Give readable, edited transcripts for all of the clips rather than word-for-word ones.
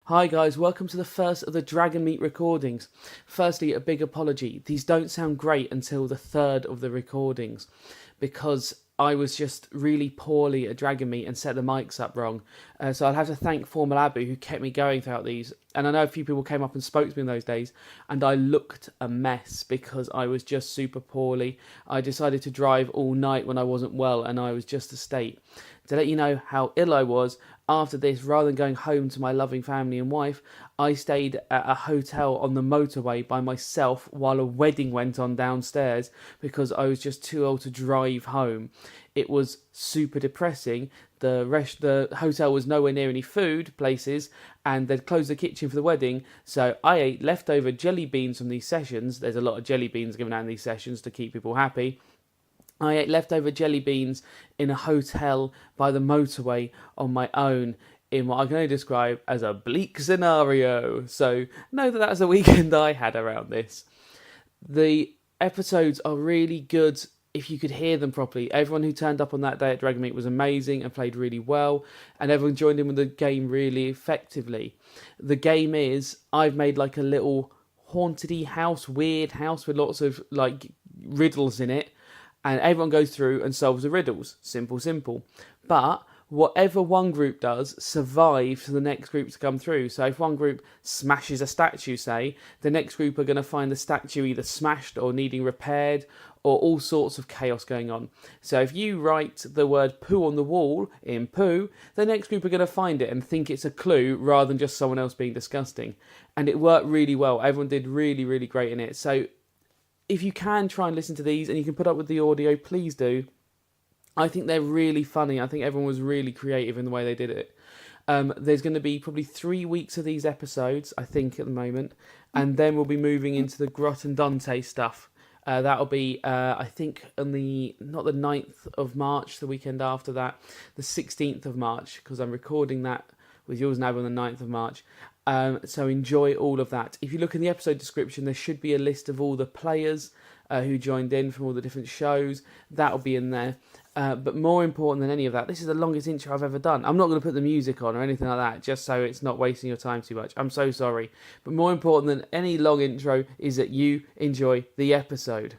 Hi guys, welcome to the first of the Dragonmeet recordings. Firstly, a big apology. These don't sound great until the third of the recordings because I was just really poorly at Dragonmeet and set the mics up wrong. So I'll have to thank Formal Abu who kept me going throughout these. And I know a few people came up and spoke to me in those days and I looked a mess because I was just super poorly. I decided to drive all night when I wasn't well and I was just a state. To let you know how ill I was, after this, rather than going home to my loving family and wife, I stayed at a hotel on the motorway by myself while a wedding went on downstairs because I was just too old to drive home. It was super depressing. The hotel was nowhere near any food places and they'd closed the kitchen for the wedding, so I ate leftover jelly beans from these sessions. There's a lot of jelly beans given out in these sessions to keep people happy. I ate leftover jelly beans in a hotel by the motorway on my own in what I can only describe as a bleak scenario. So know that that's the weekend I had around this. The episodes are really good if you could hear them properly. Everyone who turned up on that day at Dragonmeet was amazing and played really well, and everyone joined in with the game really effectively. The game is, I've made like a little haunted-y house, weird house with lots of like riddles in it. And everyone goes through and solves the riddles. Simple. But whatever one group does survives for the next group to come through. So if one group smashes a statue, say, the next group are going to find the statue either smashed or needing repaired or all sorts of chaos going on. So if you write the word poo on the wall in poo, the next group are going to find it and think it's a clue rather than just someone else being disgusting. And it worked really well. Everyone did really, really great in it. So if you can try and listen to these and you can put up with the audio, please do. I think they're really funny. I think everyone was really creative in the way they did it. There's going to be probably 3 weeks of these episodes, I think, at the moment. And then we'll be moving into the Grot and Dante stuff. That'll be, I think, on not the 9th of March, the weekend after that, the 16th of March, because I'm recording that with yours now on the 9th of March. So enjoy all of that. If you look in the episode description, there should be a list of all the players who joined in from all the different shows. That'll be in there. But more important than any of that, this is the longest intro I've ever done. I'm not going to put the music on or anything like that, just so it's not wasting your time too much. I'm so sorry. But more important than any long intro is that you enjoy the episode.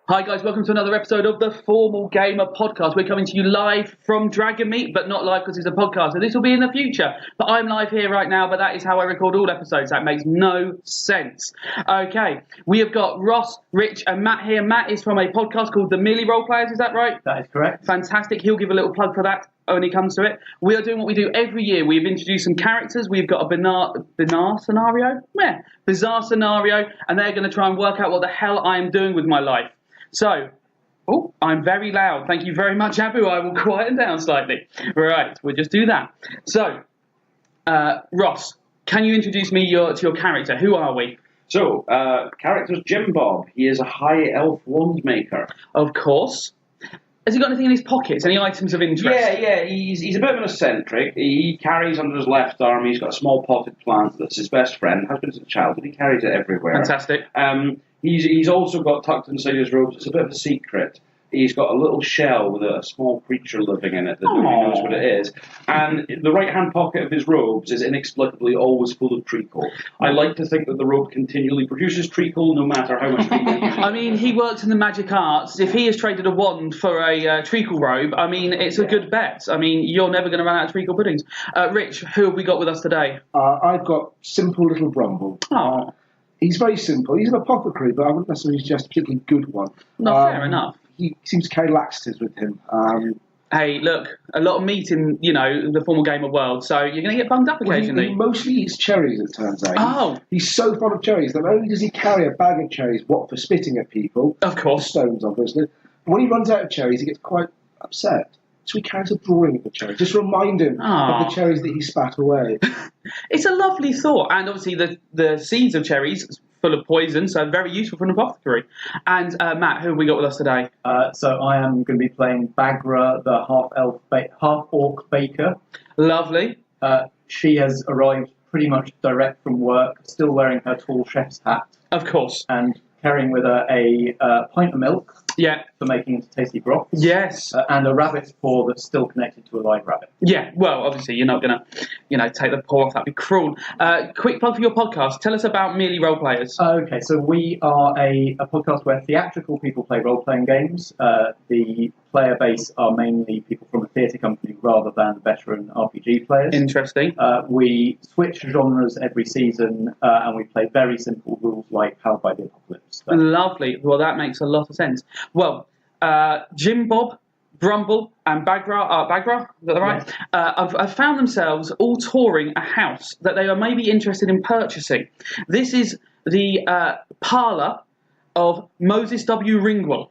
Hi guys, welcome to another episode of the Formal Gamer Podcast. We're coming to you live from Dragonmeet, but not live because it's a podcast, so this will be in the future. But I'm live here right now, but that is how I record all episodes. That makes no sense. Okay, we have got Ross, Rich and Matt here. Matt is from a podcast called the Merely Roleplayers, is that right? That is correct. Fantastic. He'll give a little plug for that when it comes to it. We are doing what we do every year. We've introduced some characters. We've got a bizarre scenario, and they're going to try and work out what the hell I am doing with my life. So, I'm very loud. Thank you very much, Abu. I will quieten down slightly. Right, we'll just do that. So, Ross, can you introduce me to your character? Who are we? So, character's Jim Bob. He is a high elf wand maker. Of course. Has he got anything in his pockets? Any items of interest? Yeah. He's a bit of an eccentric. He carries under his left arm, he's got a small potted plant that's his best friend. Has been since childhood. He carries it everywhere. Fantastic. He's also got tucked inside his robes. It's a bit of a secret. He's got a little shell with a small creature living in it that nobody knows what it is. And the right-hand pocket of his robes is inexplicably always full of treacle. I like to think that the robe continually produces treacle no matter how much treacle. I mean, he works in the magic arts. If he has traded a wand for a treacle robe, I mean, it's a good bet. I mean, you're never going to run out of treacle puddings. Rich, who have we got with us today? I've got Simple Little Brumble. Oh. He's very simple. He's an apothecary, but I wouldn't necessarily suggest a particularly good one. No, fair enough. He seems to carry laxatives with him. Hey, look, a lot of meat in, the formal gamer world, so you're going to get bunged up occasionally. He mostly eats cherries, it turns out. Oh. He's so fond of cherries that not only does he carry a bag of cherries, for spitting at people. Of course. Stones, obviously. But when he runs out of cherries, he gets quite upset. So he carries a drawing of the cherries. Just remind him of the cherries that he spat away. It's a lovely thought. And obviously the seeds of cherries full of poison, so very useful for an apothecary. And Matt, who have we got with us today? So I am going to be playing Bagra, the half-orc baker. Lovely. She has arrived pretty much direct from work, still wearing her tall chef's hat. Of course. And carrying with her a pint of milk. Yeah. for making tasty broth. Yes. And a rabbit's paw that's still connected to a live rabbit. Yeah, well, obviously you're not going to, take the paw off. That'd be cruel. Quick plug for your podcast. Tell us about Merely Roleplayers. Okay, so we are a podcast where theatrical people play role-playing games. The player base are mainly people from a theatre company rather than veteran RPG players. Interesting. We switch genres every season, and we play very simple rules like Powered by the Apocalypse. Lovely. Well, that makes a lot of sense. Well, Jim Bob, Brumble, and Bagra, is that right? Yes. Have found themselves all touring a house that they are maybe interested in purchasing. This is the parlour of Moses W. Ringwell,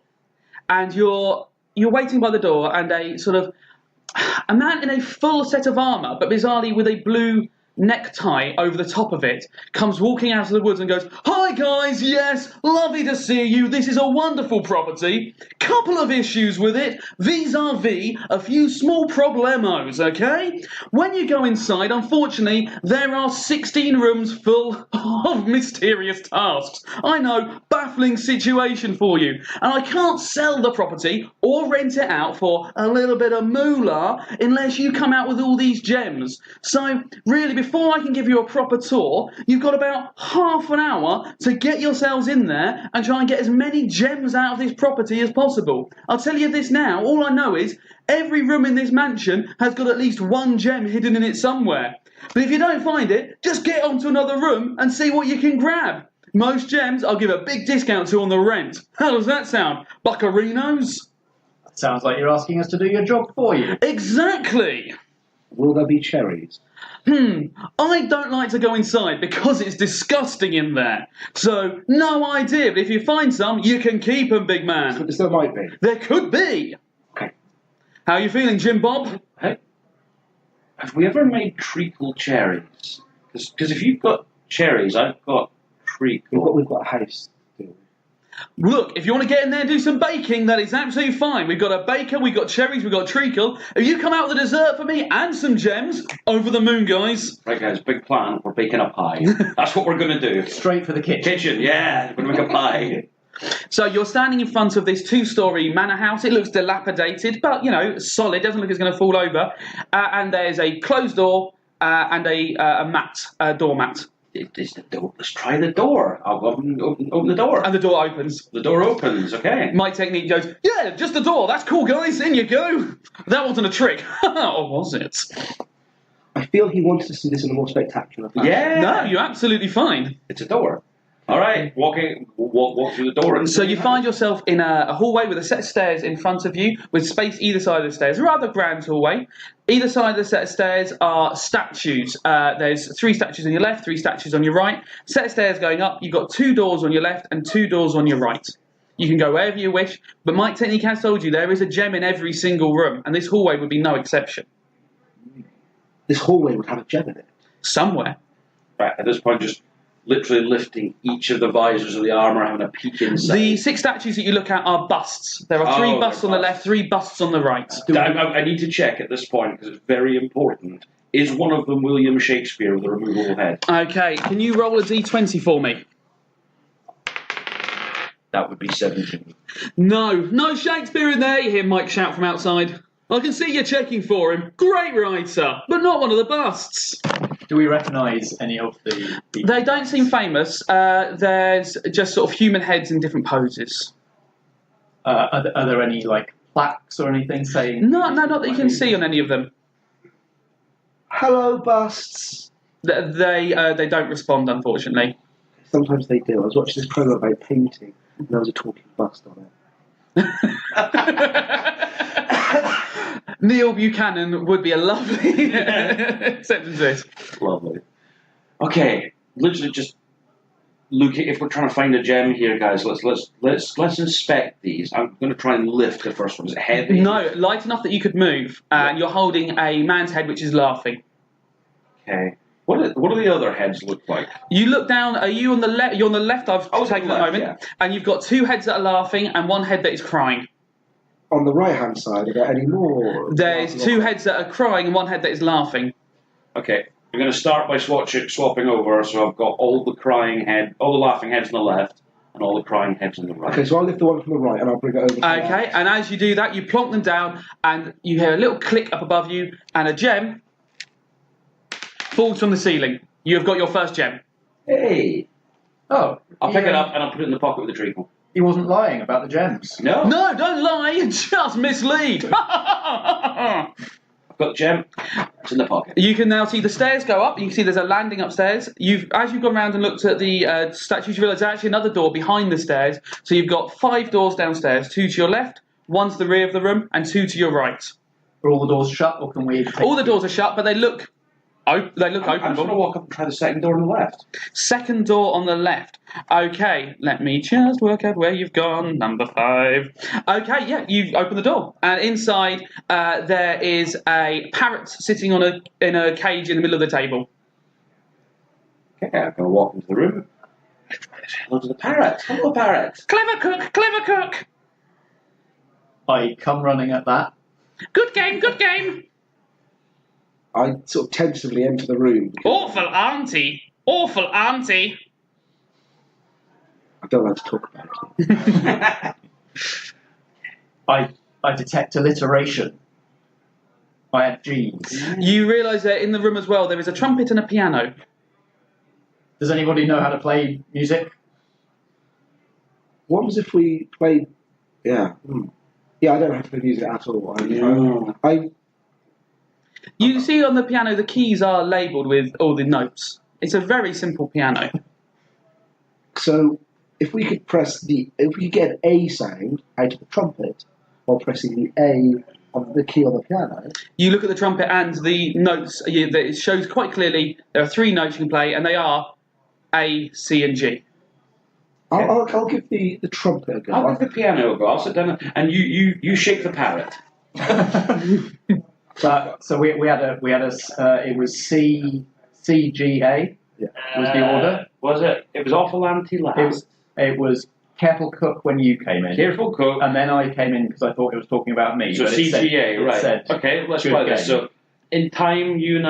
and you're waiting by the door, and a man in a full set of armour, but bizarrely with a blue necktie over the top of it, comes walking out of the woods and goes, "Hi guys, yes, lovely to see you. This is a wonderful property. Couple of issues with it, vis-a-vis a few small problemos, okay? When you go inside, unfortunately, there are 16 rooms full of mysterious tasks. I know, baffling situation for you. And I can't sell the property or rent it out for a little bit of moolah unless you come out with all these gems. So, really, before I can give you a proper tour, you've got about half an hour to get yourselves in there and try and get as many gems out of this property as possible. I'll tell you this now, all I know is every room in this mansion has got at least one gem hidden in it somewhere. But if you don't find it, just get onto another room and see what you can grab. Most gems I'll give a big discount to on the rent. How does that sound, buccarinos?" Sounds like you're asking us to do your job for you. Exactly! Will there be cherries? I don't like to go inside because it's disgusting in there. So, no idea, but if you find some, you can keep them, big man. There might be. There could be. Okay. How are you feeling, Jim Bob? Hey, have we ever made treacle cherries? Because if you've got cherries, I've got treacle. We've got a house. Look, if you want to get in there and do some baking, that is absolutely fine. We've got a baker, we've got cherries, we've got treacle. If you come out with a dessert for me and some gems, over the moon, guys. Right, guys, big plan. We're baking a pie. That's what we're going to do. Straight for the kitchen. Kitchen, yeah. We're going to make a pie. So you're standing in front of this two-storey manor house. It looks dilapidated, but, solid. Doesn't look like it's going to fall over. And there's a closed door and a doormat. It's the door. Let's try the door. I'll go and open the door. And the door opens. The door opens, okay. My technique goes, "Yeah, just the door. That's cool, guys. In you go." That wasn't a trick. Or was it? I feel he wants to see this in a more spectacular fashion. Yeah. No, you're absolutely fine. It's a door. All right, walk through the door. And So you find yourself in a hallway with a set of stairs in front of you, with space either side of the stairs. A rather grand hallway. Either side of the set of stairs are statues. There's 3 statues on your left, 3 statues on your right. Set of stairs going up. You've got 2 doors on your left and 2 doors on your right. You can go wherever you wish, but my technique has told you there is a gem in every single room, and this hallway would be no exception. This hallway would have a gem in it. Somewhere. Right, at this point, just literally lifting each of the visors of the armour, having a peek inside. The 6 statues that you look at are busts. There are 3 busts on the left, 3 busts on the right. I need to check at this point, because it's very important. Is one of them William Shakespeare with a removable head? Okay, can you roll a d20 for me? That would be 17. No Shakespeare in there, you hear Mike shout from outside. I can see you're checking for him. Great writer, but not one of the busts. Do we recognise any of the people? They don't seem famous. There's just sort of human heads in different poses. Are there any, plaques or anything saying... No, not that you can see on any of them. Hello, busts. They don't respond, unfortunately. Sometimes they do. I was watching this program about painting, and there was a talking bust on it. Neil Buchanan would be a lovely acceptance to this. Lovely. Okay, literally just looking. If we're trying to find a gem here, guys, let's inspect these. I'm going to try and lift the first one. Is it heavy? No, light enough that you could move. And you're holding a man's head which is laughing. Okay. What do the other heads look like? You look down. Are you on the left? You're on the left. I've taken at the moment, yeah. And you've got 2 heads that are laughing and 1 head that is crying. On the right-hand side, are there any more? There's 2 heads that are crying and 1 head that is laughing. Okay, I'm going to start by swapping over. So I've got all the laughing heads on the left, and all the crying heads on the right. Okay, so I'll lift the one from the right and I'll bring it over to the left. Okay, and as you do that, you plonk them down, and you hear a little click up above you, and a gem falls from the ceiling. You have got your first gem. Hey! Oh, I'll pick it up and I'll put it in the pocket with the treacle. He wasn't lying about the gems. No. No, don't lie, just mislead. I've got the gem. It's in the pocket. You can now see the stairs go up. You can see there's a landing upstairs. As you've gone around and looked at the statues, you realise there's actually another door behind the stairs. So you've got 5 doors downstairs, 2 to your left, 1 to the rear of the room, and 2 to your right. Are all the doors shut, or can we... All the doors are shut, but they look open. I'm just going to walk up and try the second door on the left. Second door on the left. Okay, let me just work out where you've gone. Number 5. Okay, yeah, you open the door, and inside there is a parrot sitting in a cage in the middle of the table. Okay, I'm going to walk into the room. Hello to the parrot. Hello, parrot. Clever cook, clever cook. I come running at that. Good game, good game. I sort of tentatively enter the room. Awful auntie. Awful auntie. I don't like to talk about it. I detect alliteration. I have G's. You realise that in the room as well there is a trumpet and a piano. Does anybody know how to play music? What was if we played... Yeah. Yeah, I don't have to play music at all. You see on the piano the keys are labelled with all the notes. It's a very simple piano. So, if we could get A sound out of the trumpet while pressing the A on the key on the piano. You look at the trumpet and the notes, it shows quite clearly there are 3 notes you can play, and they are A, C, and G. I'll give the trumpet a go. I'll give the piano a go. I'll sit down and you shake the parrot. So we had it was C, G, A. Yeah. Was the order? Was it? It was awful auntie last. It was careful cook when you came in. Careful cook. And then I came in because I thought it was talking about me. So but CGA, right. Said, okay, let's good play this. game. So in time, you and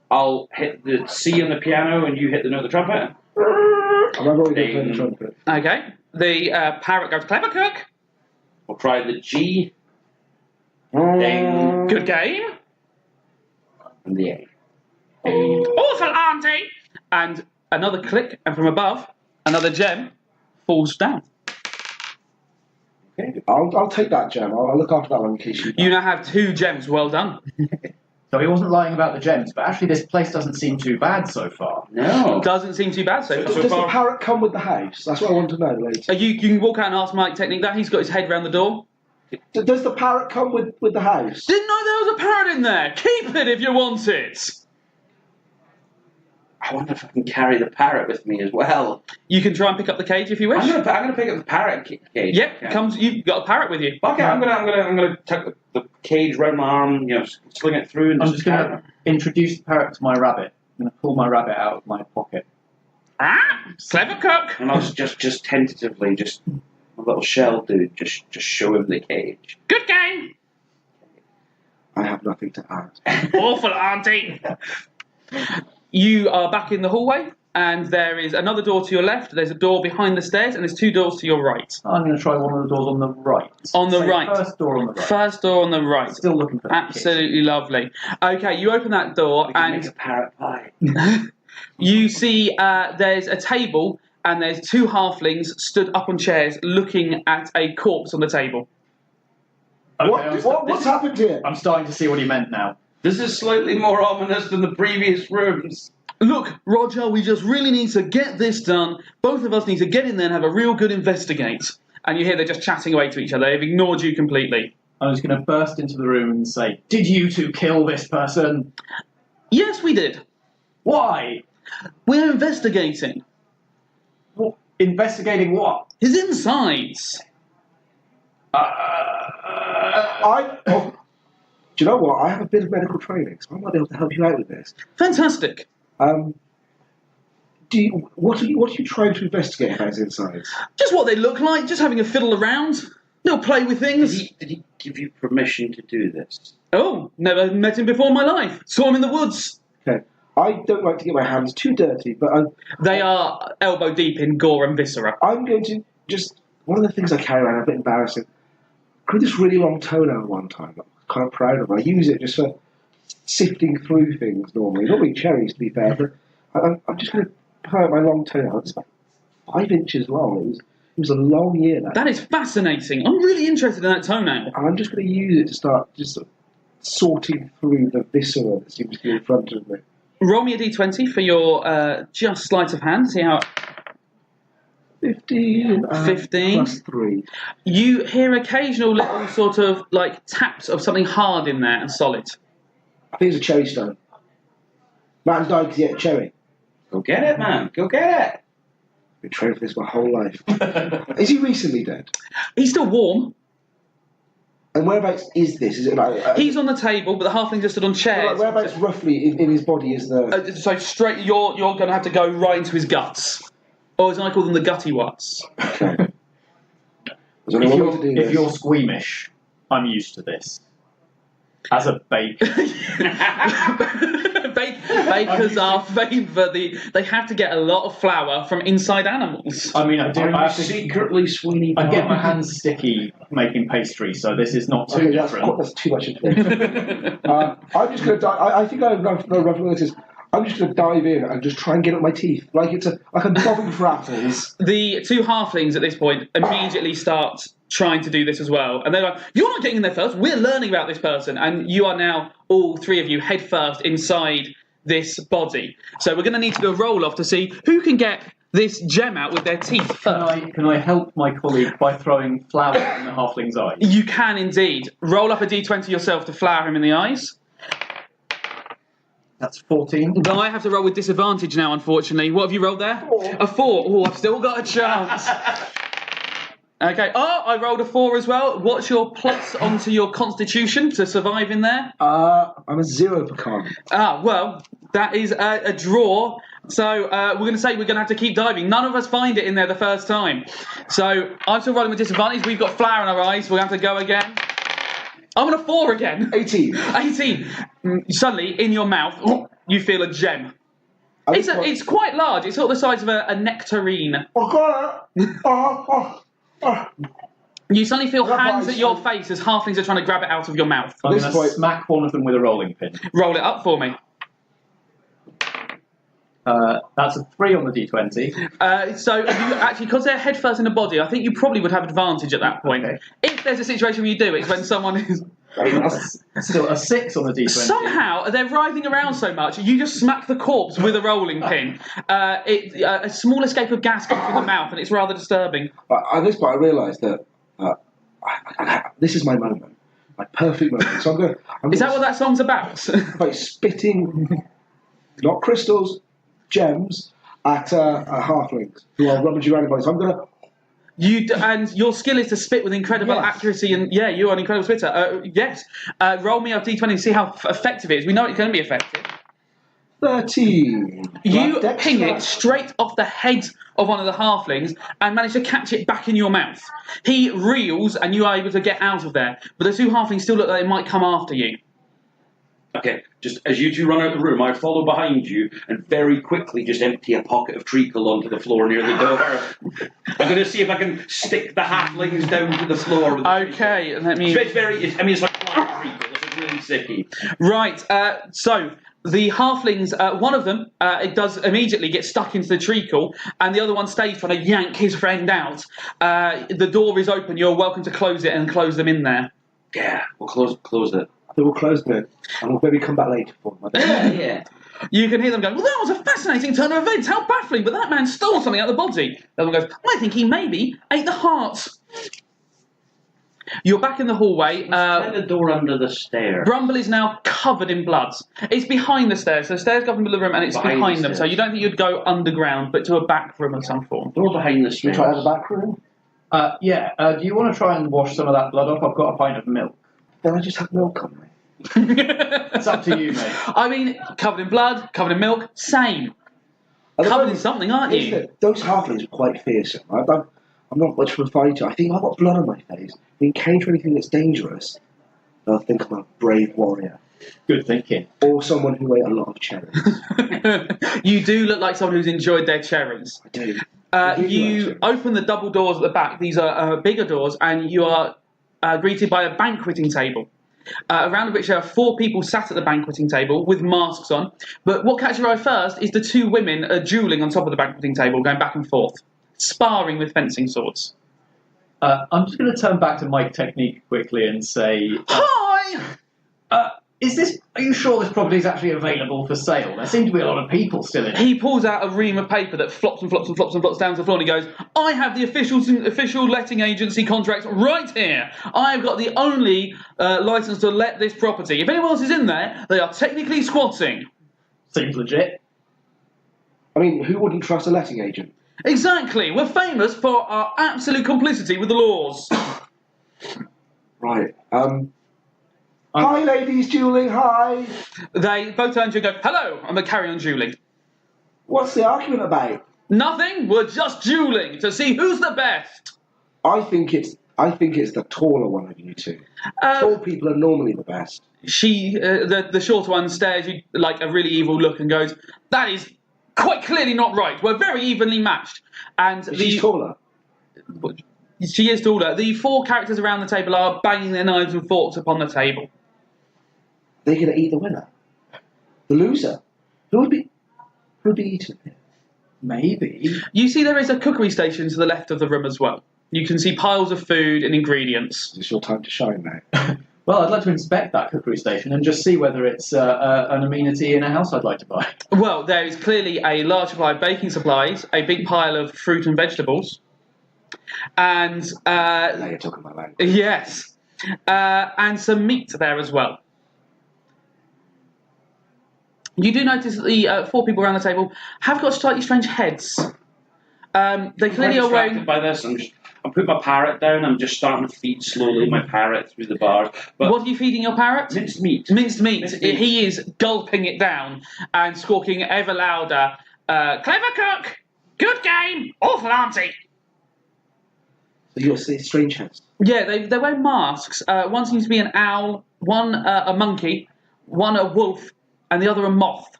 I'll hit the C on the piano and you hit the note of the trumpet. I'm already going to play the trumpet. Okay. The parrot goes, clever cook. We'll try the G. Ding. Good game. And the A. Awful auntie. And another click, and from above, another gem falls down. Okay. I'll take that gem. I'll look after that one in case you... You now have 2 gems. Well done. So he wasn't lying about the gems, but actually this place doesn't seem too bad so far. No. Doesn't seem too bad so Does the far. parrot come with the house? That's what I want to know later. You can walk out and ask Mike Technique that. He's got his head round the door. Does the parrot come with the house? Didn't know there was a parrot in there. Keep it if you want it. I wonder if I can carry the parrot with me as well. You can try and pick up the cage if you wish. I'm gonna pick up the parrot cage. Yep, Okay. you've got a parrot with you. Okay, I'm gonna tuck the cage round my arm, sling it through, and I'm just going to introduce the parrot to my rabbit. I'm going to pull my rabbit out of my pocket. Clever cook. And I'll just tentatively, a little shell dude, just show him the cage. Good game. I have nothing to add. Awful auntie. You are back in the hallway, and there is another door to your left. There's a door behind the stairs, and there's 2 doors to your right. I'm going to try one of the doors on the right. On the Say right. First door on the right. First door on the right. Still looking for that Absolutely lovely. Okay, you open that door, We can and make a parrot pie. you see there's a table, and there's 2 halflings stood up on chairs looking at a corpse on the table. Okay, What's happened here? I'm starting to see what he meant now. This is slightly more ominous than the previous rooms. Look, Roger, we just really need to get this done. Both of us need to get in there and have a real good investigate. And you hear they're just chatting away to each other. They've ignored you completely. I was going to burst into the room and say, "Did you 2 kill this person?" Yes, we did. Why? We're investigating. Investigating what? His insides. Do you know what? I have a bit of medical training, so I might be able to help you out with this. Fantastic. What are you trying to investigate about his insides? Just what they look like, just having a fiddle around. Little play with things. Did he give you permission to do this? Oh, never met him before in my life. Saw him in the woods. Okay. I don't like to get my hands too dirty, but They are elbow deep in gore and viscera. I'm going to just... One of the things I carry around, a bit embarrassing, I grew this really long toenail one time. I'm kind of proud of it. I use it just for sifting through things normally. Not really cherries, to be fair, but I'm just going to pull out my long toenail. It's about 5 inches long. It was a long year, That is fascinating. I'm really interested in that toenail. And I'm just going to use it to start just sort of sorting through the viscera that seems to be in front of me. Roll me a d20 for your just sleight of hand. See how... 15. 15. Plus 3. You hear occasional little sort of like taps of something hard in there and solid. I think it's a cherry stone. Man died because he ate a cherry. Go get it, man. Go get I've been training for this my whole life. Is he recently dead? He's still warm. And whereabouts is this? Is it like... He's on the table, but the halfling just stood on chairs. Like, whereabouts roughly in his body is the... So straight, you're going to have to go right into his guts. Or as I call them, the gutty ots. Okay. There's only one way to do If this. you're squeamish, I'm used to this. As a baker. Bakers are famed for they have to get a lot of flour from inside animals. I mean, I have to secretly Sweeney. I get my hands sticky making pastry, so this is not too Okay, different. that's too much information. I'm just going to dive... I think I know roughly what this is. I'm just going to dive in and just try and get up my teeth. Like I'm bobbing for apples. The two halflings at this point immediately start trying to do this as well. And they're like, you're not getting in there first, we're learning about this person. And you are now, all three of you, head first inside this body. So we're going to need to do a roll-off to see who can get this gem out with their teeth first. Can I help my colleague by throwing flour in the halfling's eyes? You can indeed. Roll up a d20 yourself to flour him in the eyes. That's 14. But I have to roll with disadvantage now, unfortunately. What have you rolled there? 4. A 4. Oh, I've still got a chance. Okay. Oh, I rolled a 4 as well. What's your plus onto your constitution to survive in there? I'm a 0 pecan. Well, that is a draw. So we're going to say we're going to have to keep diving. None of us find it in there the first time. So I'm still rolling with disadvantage. We've got flour in our eyes. We're going to have to go again. I'm on a 4 again. 18. 18. Suddenly, in your mouth, you feel a gem. It's quite large. It's sort of the size of a nectarine. You suddenly feel hands at your face as halflings are trying to grab it out of your mouth. I'm going to smack one of them with a rolling pin. Roll it up for me. That's a 3 on the d20. So you actually, because they're head first in the body, I think you probably would have advantage at that point. Okay. If there's a situation where you do, it's when someone is... That's still a 6 on the d20. Somehow, they're writhing around so much, you just smack the corpse with a rolling pin. A small escape of gas comes from the mouth, and it's rather disturbing. At this point, I realised that this is my moment. My perfect moment. So I'm going Is that what that song's about? by spitting, not crystals, gems, at halflings who are rummaging around in bodies. So I'm going to... And your skill is to spit with incredible accuracy, and yeah, you are an incredible spitter. Yes. Roll me a d20 and see how effective it is. We know it's going to be effective. 13. You ping it straight off the head of one of the halflings and manage to catch it back in your mouth. He reels and you are able to get out of there, but the two halflings still look like they might come after you. Okay, just as you two run out of the room, I follow behind you and very quickly just empty a pocket of treacle onto the floor near the door. I'm going to see if I can stick the halflings down to the floor. With Okay, let me... it's like black treacle. This is really sicky. Right, so the halflings, one of them, it does immediately get stuck into the treacle, and the other one stays trying to yank his friend out. The door is open. You're welcome to close it and close them in there. Yeah, we'll close it. They will close it, and we'll maybe come back later for them. Yeah. You can hear them going, well, that was a fascinating turn of events. How baffling, but that man stole something out of the body. The other one goes, I think he maybe ate the heart. You're back in the hallway. Find the door under the stairs. Brumble is now covered in blood. It's behind the stairs. So the stairs go up in the middle of the room and it's behind them. So you don't think you'd go underground, but to a back room of some form. Door behind the Should we stairs. try out the back room? Do you want to try and wash some of that blood off? I've got a pint of milk. Then I just have milk on me. It's up to you, mate. I mean, covered in blood, covered in milk, same. Covered in something, aren't you? Those halflings are quite fearsome. I'm not much of a fighter. I think I've got blood on my face. If we encounter anything that's dangerous, they'll think I'm a brave warrior. Good thinking. Or someone who ate a lot of cherries. You do look like someone who's enjoyed their cherries. I do. You open the double doors at the back. These are bigger doors, and you are greeted by a banqueting table, around which there are 4 people sat at the banqueting table with masks on. But what catches your eye first is the 2 women dueling on top of the banqueting table, going back and forth, sparring with fencing swords. I'm just going to turn back to my technique quickly and say... Hi! Are you sure this property is actually available for sale? There seem to be a lot of people still in it. He pulls out a ream of paper that flops and flops and flops and flops down to the floor, and he goes, I have the official letting agency contract right here. I have got the only licence to let this property. If anyone else is in there, they are technically squatting. Seems legit. I mean, who wouldn't trust a letting agent? Exactly. We're famous for our absolute complicity with the laws. Right. Hi, ladies dueling, hi! They both turn to you and go, hello, and they carry on dueling. What's the argument about? Nothing, we're just dueling to see who's the best. I think it's the taller one of you two. Tall people are normally the best. She, the shorter one, stares you like a really evil look and goes, that is quite clearly not right. We're very evenly matched. And She's taller. She is taller. The 4 characters around the table are banging their knives and forks upon the table. They're going to eat the winner. The loser. Who would be eaten here? Maybe. You see there is a cookery station to the left of the room as well. You can see piles of food and ingredients. It's your time to shine now. Well, I'd like to inspect that cookery station and just see whether it's an amenity in a house I'd like to buy. Well, there is clearly a large supply of baking supplies, a big pile of fruit and vegetables, and... now you're talking about language. Yes. And some meat there as well. You do notice that the 4 people around the table have got slightly strange heads. They clearly are wearing... by this. I'm putting my parrot down. I'm just starting to feed slowly my parrot through the bars. But what are you feeding your parrot? Minced meat. Minced meat. He is gulping it down and squawking ever louder. Clever cook! Good game! Awful auntie! So you're saying strange heads? Yeah, they're wearing masks. One seems to be an owl, one a monkey, one a wolf, and the other a moth.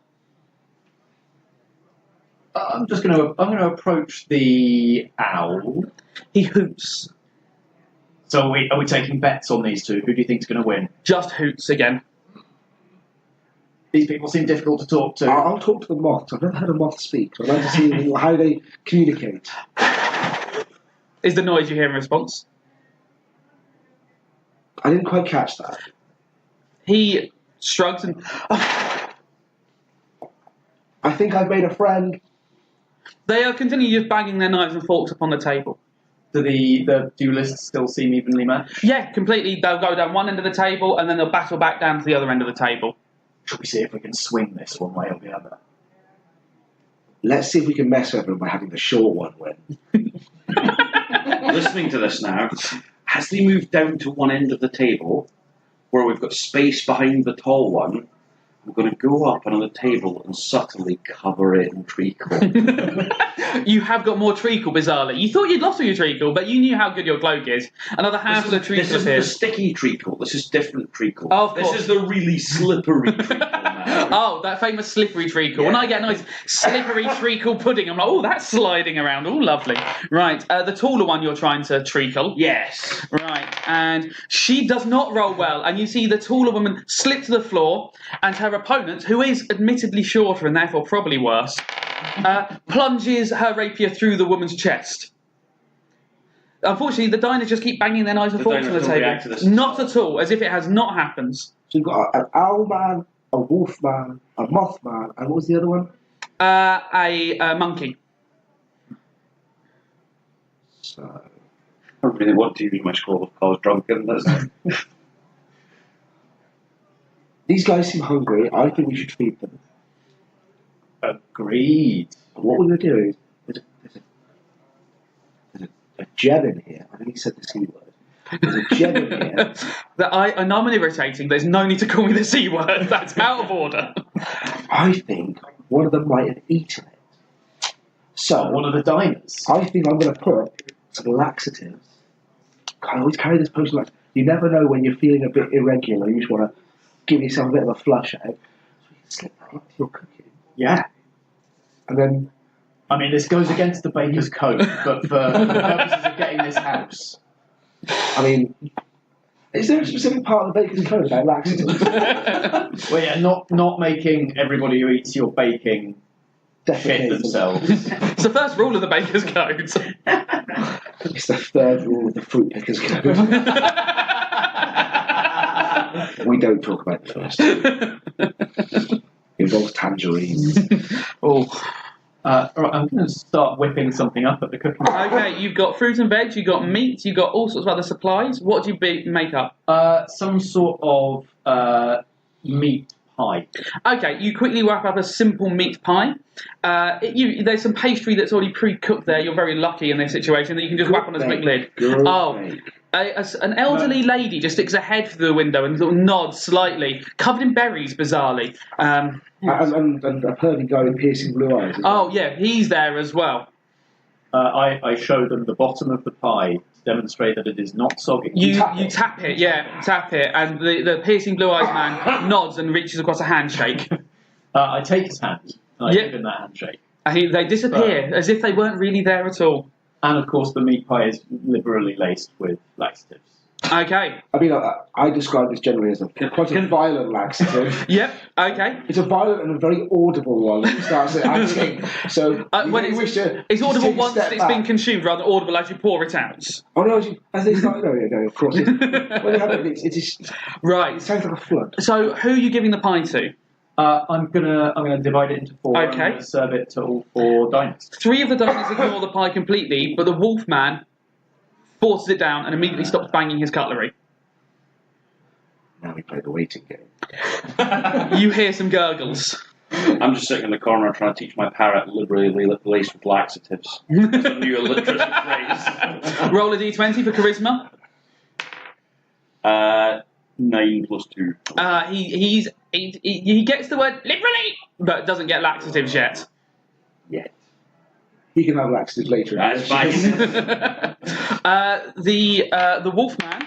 I'm going to approach the owl. He hoots. So are we taking bets on these two? Who do you think's going to win? Just hoots again. These people seem difficult to talk to. I'll talk to the moths. I've never heard a moth speak. So I'd like to see how they communicate. Is the noise you hear in response? I didn't quite catch that. He shrugs and... I think I've made a friend. They are continuing just banging their knives and forks upon the table. Do the duelists still seem evenly matched? Yeah, completely. They'll go down one end of the table and then they'll battle back down to the other end of the table. Should we see if we can swing this one way or the other? Let's see if we can mess with them by having the short one win. Listening to this now, as they move down to one end of the table, where we've got space behind the tall one, I'm going to go up on the table and subtly cover it in treacle. You have got more treacle, bizarrely. You thought you'd lost all your treacle, but you knew how good your cloak is. Another handful of treacle This is the appears. sticky treacle. This is different treacle. Oh, of course. This is the really slippery treacle now. Oh, that famous slippery treacle. Yeah. When I get a nice slippery treacle pudding, I'm like, oh, that's sliding around. Oh, lovely. Right, the taller one you're trying to treacle. Yes. Right, and she does not roll well, and you see the taller woman slip to the floor, and her opponent, who is admittedly shorter and therefore probably worse, plunges her rapier through the woman's chest. Unfortunately, the diners just keep banging their knives and The forks on the diners don't react to table. this. Not at all, as if it has not happened. So you've got an owl man, a wolf man, a moth man, and what was the other one? A monkey. So I really want to use my scroll of cause drunken. these guys seem hungry. I think we should feed them. Agreed. But what we're going to do is there's a gem in here. I think he said the C word. There's a gem in here. I know I'm irritating. There's no need to call me the C word. That's out of order. I think one of them might have eaten it. So One of the diners. I think I'm going to put some laxatives. I always carry this potion. Like, you never know when you're feeling a bit irregular. You just want to give yourself a bit of a flush out, so you can slip right into your cooking. Yeah. And then, I mean, this goes against the baker's code, but for the purposes of getting this house. I mean, is there a specific part of the baker's code about laxatives? Well, yeah, not making everybody who eats your baking shit themselves. It's the first rule of the baker's code. It's the third rule of the fruit pickers code. We don't talk about the first. It involves tangerines. Oh. Right, I'm going to start whipping something up at the cooking. Okay, you've got fruit and veg, you've got meat, you've got all sorts of other supplies. What do you make up? Some sort of meat pie. Okay, you quickly wrap up a simple meat pie. There's some pastry that's already pre-cooked there. You're very lucky in this situation that you can just whack on a quick lid. An elderly lady just sticks her head through the window and sort of nods slightly, covered in berries, bizarrely. And a pervy guy with piercing blue eyes. Oh, yeah, he's there as well. I show them the bottom of the pie to demonstrate that it is not soggy. You tap it, and the piercing blue eyes man nods and reaches across a handshake. I take his hand and I give him that handshake. And they disappear as if they weren't really there at all. And of course, the meat pie is liberally laced with laxatives. Okay. I mean, I describe this generally as quite a violent laxative. Yep. Okay. It's a violent and a very audible one. It starts acting. So when it's audible once it's been consumed, rather than audible as you pour it out. Oh no! As it's not. No. Of course. When you have it, it right. It sounds like a flood. So who are you giving the pie to? I'm gonna divide it into 4 and I'm gonna serve it to all 4 diners. 3 of the diners ignore the pie completely, but the wolf man forces it down and immediately stops banging his cutlery. Now we play the waiting game. You hear some gurgles. I'm just sitting in the corner trying to teach my parrot liberally laced with laxatives. That's a new alliterative phrase. Roll a d20 for charisma. 9 plus 2. He gets the word liberally, but doesn't get laxatives yet. Yet. He can have laxatives later. That's fine. The wolfman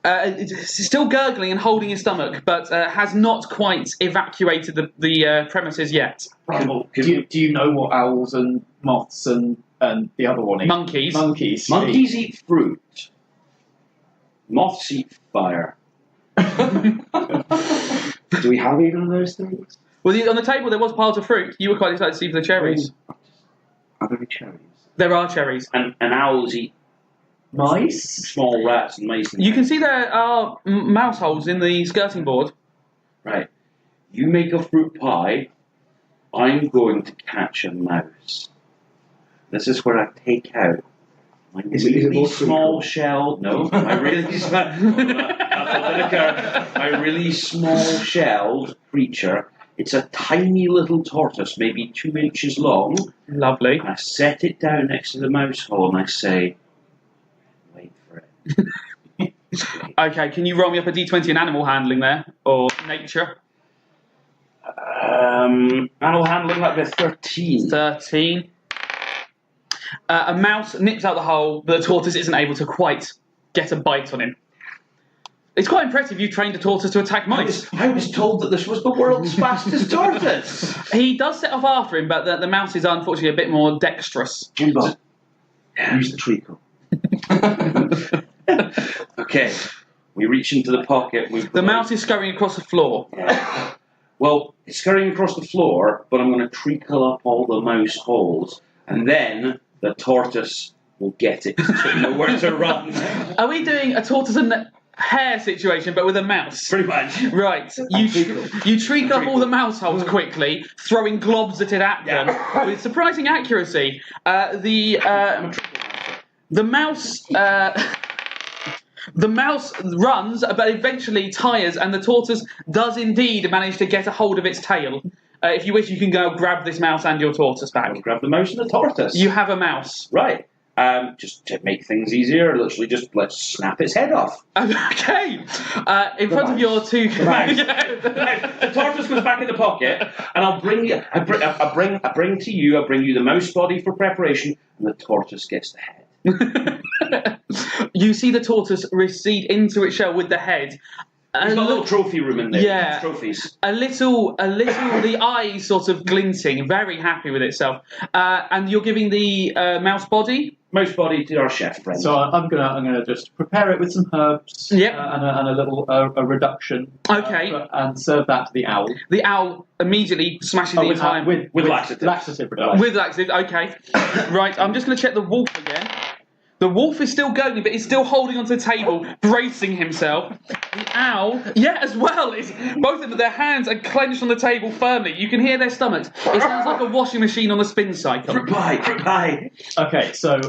is still gurgling and holding his stomach, but has not quite evacuated the premises yet. Do you know what owls and moths and the other one eat? Monkeys. Monkeys eat fruit. Moths eat fire. Do we have either of those things? Well, on the table there was piles of fruit. You were quite excited to see for the cherries. Are there any cherries? There are cherries. And owls eat mice? Small rats and mice. You can see there are mouse holes in the skirting board. Right. You make a fruit pie. I'm going to catch a mouse. This is where I take out my really small shell. No, my really small. My really small shelled creature. It's a tiny little tortoise, maybe 2 inches long. Lovely. And I set it down next to the mouse hole and I say, wait for it. Okay, can you roll me up a d20 in animal handling there? Or nature? Animal handling, that'd be a 13. 13. A mouse nips out the hole, but the tortoise isn't able to quite get a bite on him. It's quite impressive you trained a tortoise to attack mice. I was told that this was the world's fastest tortoise. He does set off after him, but the mouse is unfortunately a bit more dexterous. Jimbo, use the treacle. Okay, we reach into the pocket. The mouse is scurrying across the floor. Yeah. Well, it's scurrying across the floor, but I'm going to treacle up all the mouse holes, and then the tortoise will get it to know where to run. Are we doing a tortoise and hare situation, but with a mouse? Pretty much. Right. You treacle up all the mouse holes quickly, throwing globs at it at them with surprising accuracy. The mouse. The mouse runs, but eventually tires, and the tortoise does indeed manage to get a hold of its tail. If you wish, you can go grab this mouse and your tortoise back. I'll grab the mouse and the tortoise. You have a mouse. Right. Just to make things easier, literally just let's snap its head off. Okay. In front of your two... The tortoise goes back in the pocket, and I'll bring you... I bring to you the mouse body for preparation, and the tortoise gets the head. You see the tortoise recede into its shell with the head. He's got a little trophy room in there. Yeah. Trophies. A little, the eye sort of glinting, very happy with itself. And you're giving the mouse body. Mouse body to our chef friend. So I'm gonna just prepare it with some herbs. Yep. And a little a reduction. Okay. And serve that to the owl. The owl immediately smashes the entire with laxative. Laxative reduction. with laxative. Okay. Right. I'm just going to check the wolf again. The wolf is still going, but he's still holding onto the table, bracing himself. The owl, as well. Both of them, their hands are clenched on the table firmly. You can hear their stomachs. It sounds like a washing machine on a spin cycle. Reply. Okay, so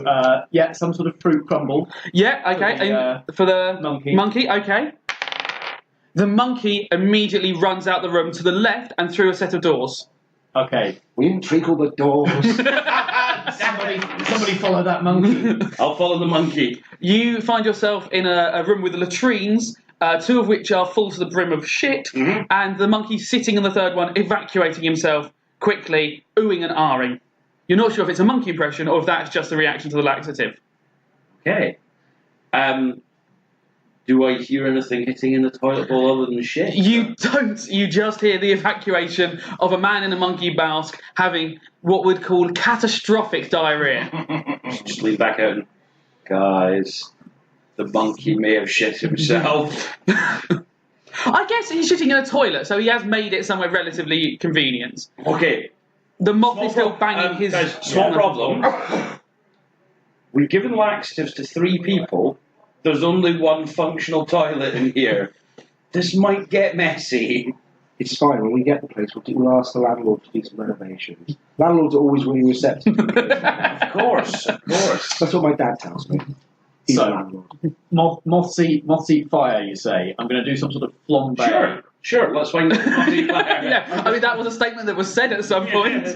some sort of fruit crumble. Yeah, okay. For the monkey. Okay. The monkey immediately runs out the room to the left and through a set of doors. Okay. We didn't treacle the doors. Somebody follow that monkey. I'll follow the monkey. You find yourself in a room with latrines, two of which are full to the brim of shit, and the monkey sitting in the third one, evacuating himself quickly, oohing and ahhing. You're not sure if it's a monkey impression or if that's just a reaction to the laxative. Okay. Do I hear anything hitting in the toilet bowl other than shit? You don't. You just hear the evacuation of a man in a monkey mask having what we'd call catastrophic diarrhea. Just lean back out and... Guys, the monkey may have shit himself. I guess he's shitting in a toilet, so he has made it somewhere relatively convenient. Okay. The moth is still banging his... Guys, small problem. We've given laxatives to 3 people. There's only one functional toilet in here. This might get messy. It's fine. When we get the place, we'll ask the landlord to do some renovations. Landlords are always really receptive. Of course. That's what my dad tells me. He's a landlord. Moths eat fire, you say? I'm going to do some sort of flambe. Sure, let's find out. Yeah, I mean, that was a statement that was said at some point.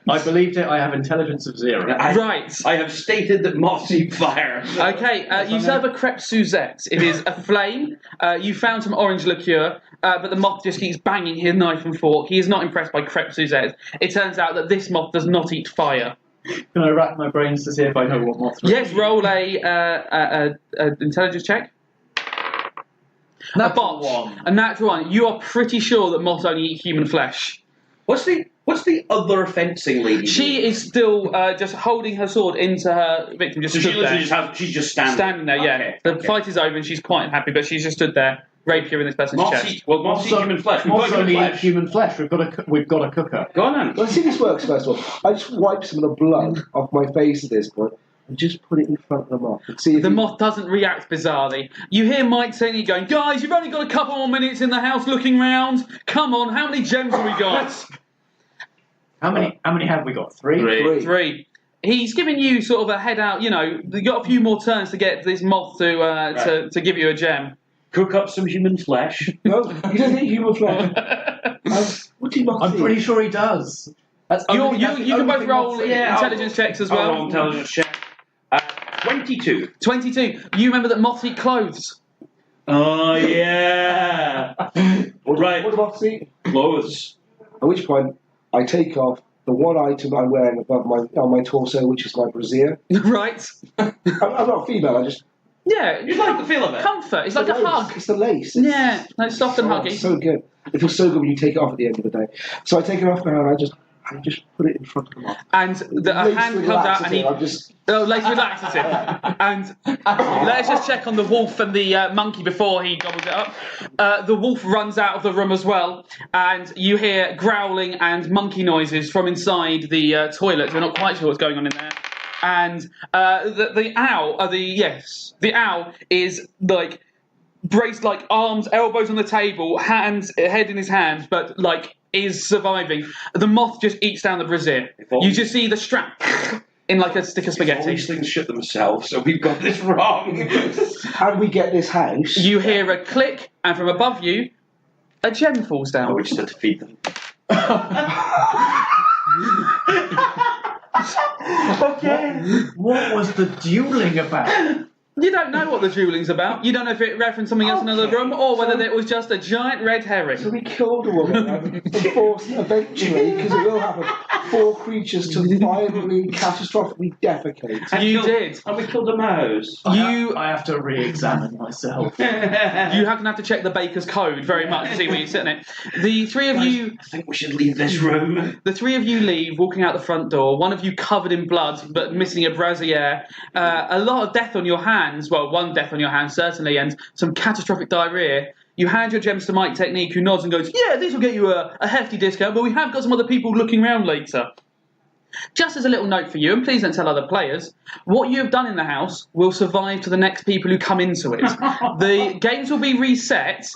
I believed it. I have intelligence of 0. Right. I have stated that moths eat fire. Okay, you serve a crepe Suzette. It is a flame. You found some orange liqueur, but the moth just keeps banging his knife and fork. He is not impressed by crepe Suzette. It turns out that this moth does not eat fire. Can I rack my brains to see if I know what moths are? Yes, roll a intelligence check. A botch. A natural one. You are pretty sure that moths only eat human flesh. What's the other fencing lady? She is still just holding her sword into her victim. Just So stood there. she's just standing. Standing there, yeah. Okay, The fight is over and she's quite happy, but she's just stood there, rapier in this person's chest. Moths eat human flesh. Moths only eat human flesh. We've got a cooker. Go on then. Well, see, this works first of all. I just wipe some of the blood off my face at this point and just put it in front of the moth and see if The moth doesn't react bizarrely. You hear Mike saying, going, guys, you've only got a couple more minutes in the house looking round. Come on, how many gems have we got? How many have we got? 3? 3. He's giving you sort of a head out, you got a few more turns to get this moth to give you a gem. Cook up some human flesh. No, he doesn't eat human flesh. What do you not I'm see? pretty sure he does. You can both roll intelligence checks as well. I'll roll intelligence check. 22. 22. You remember that moths eat clothes. Oh, yeah. What do moths eat? Clothes. At which point, I take off the one item I'm wearing above on my torso, which is my brassiere. Right. I'm not female, I just... Yeah. You like the feel of it? Comfort. It's like a lace. hug. It's the lace. Yeah. It's soft and huggy. It's so good. It feels so good when you take it off at the end of the day. So I take it off now and I just put it in front of the moth. And a hand comes out and he... laced with laxative. And let's just check on the wolf and the monkey before he gobbles it up. The wolf runs out of the room as well, and you hear growling and monkey noises from inside the toilet. We're not quite sure what's going on in there. And the owl is like braced, like arms, elbows on the table, head in his hands, but like is surviving. The moth just eats down the brassiere. You just see the strap in like a stick of All spaghetti. these things shit themselves, so we've got this wrong. How do we get this house? You hear a click, and from above you, a gem falls down. Oh, we just had to feed them. Okay. What was the dueling about? You don't know what the dueling's about. You don't know if it referenced something else in another room, or whether it was just a giant red herring. So we killed a woman and forced eventually, because it will happen, 4 creatures to violently, catastrophically defecate. Did. And we killed a mouse. I have to re-examine myself. You have to check the baker's code very much to see where you're sitting at. The three of you... I think we should leave this room. The three of you leave, walking out the front door, one of you covered in blood, but missing a brassiere, a lot of death on your hands, well, one death on your hands, certainly, and some catastrophic diarrhea. You hand your gems to Mike Technique, who nods and goes, yeah, this will get you a hefty discount, but we have got some other people looking around later. Just as a little note for you, and please don't tell other players, what you have done in the house will survive to the next people who come into it. The games will be reset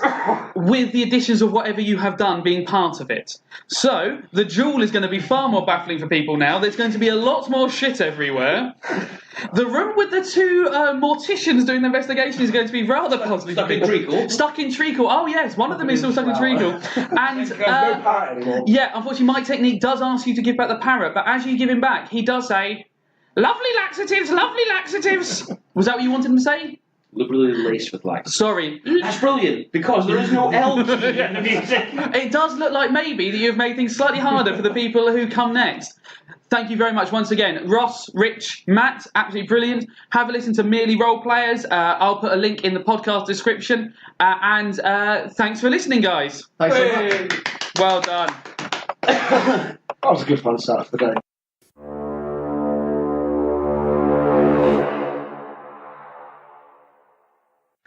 with the additions of whatever you have done being part of it. So, the duel is going to be far more baffling for people now. There's going to be a lot more shit everywhere. The room with the 2 morticians doing the investigation is going to be rather puzzling. Stuck in treacle. Stuck in treacle. Oh, yes, one of them is still stuck in treacle. And, No parrot anymore. yeah, unfortunately, my technique does ask you to give back the parrot, but as you give him back, he does say, lovely laxatives, lovely laxatives. Was that what you wanted him to say? Liberally laced with lax. Sorry. That's brilliant, because there is no L key in the music. It does look like maybe that you've made things slightly harder for the people who come next. Thank you very much once again. Ross, Rich, Matt, absolutely brilliant. Have a listen to Merely Roleplayers. I'll put a link in the podcast description. And thanks for listening, guys. Thanks so much. Well done. That was a good fun start for the day.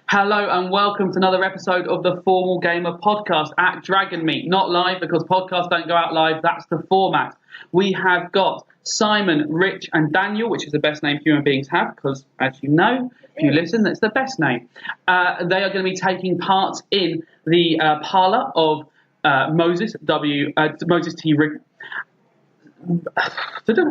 Hello and welcome to another episode of the Formal Gamer Podcast at Dragonmeet. Not live because podcasts don't go out live, that's the format. We have got Simon, Rich and Daniel, which is the best name human beings have because, as you know, if you listen, that's the best name. They are going to be taking part in the parlour of Moses T.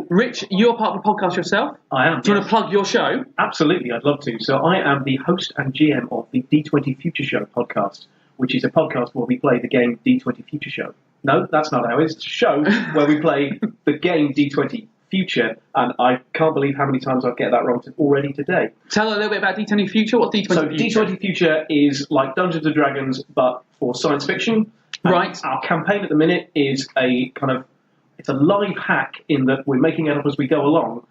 Rich, you're part of the podcast yourself. I am. Do you want to plug your show? Absolutely, I'd love to. So I am the host and GM of the D20 Future Show podcast, which is a podcast where we play the game D20 Future Show. No, that's not how it is. It's a show where we play the game D20 Future, and I can't believe how many times I've get that wrong already today. Tell a little bit about D20 Future. What's D20 Future? So D20 Future is like Dungeons & Dragons, but for science fiction. Right. Our campaign at the minute is it's a live hack in that we're making it up as we go along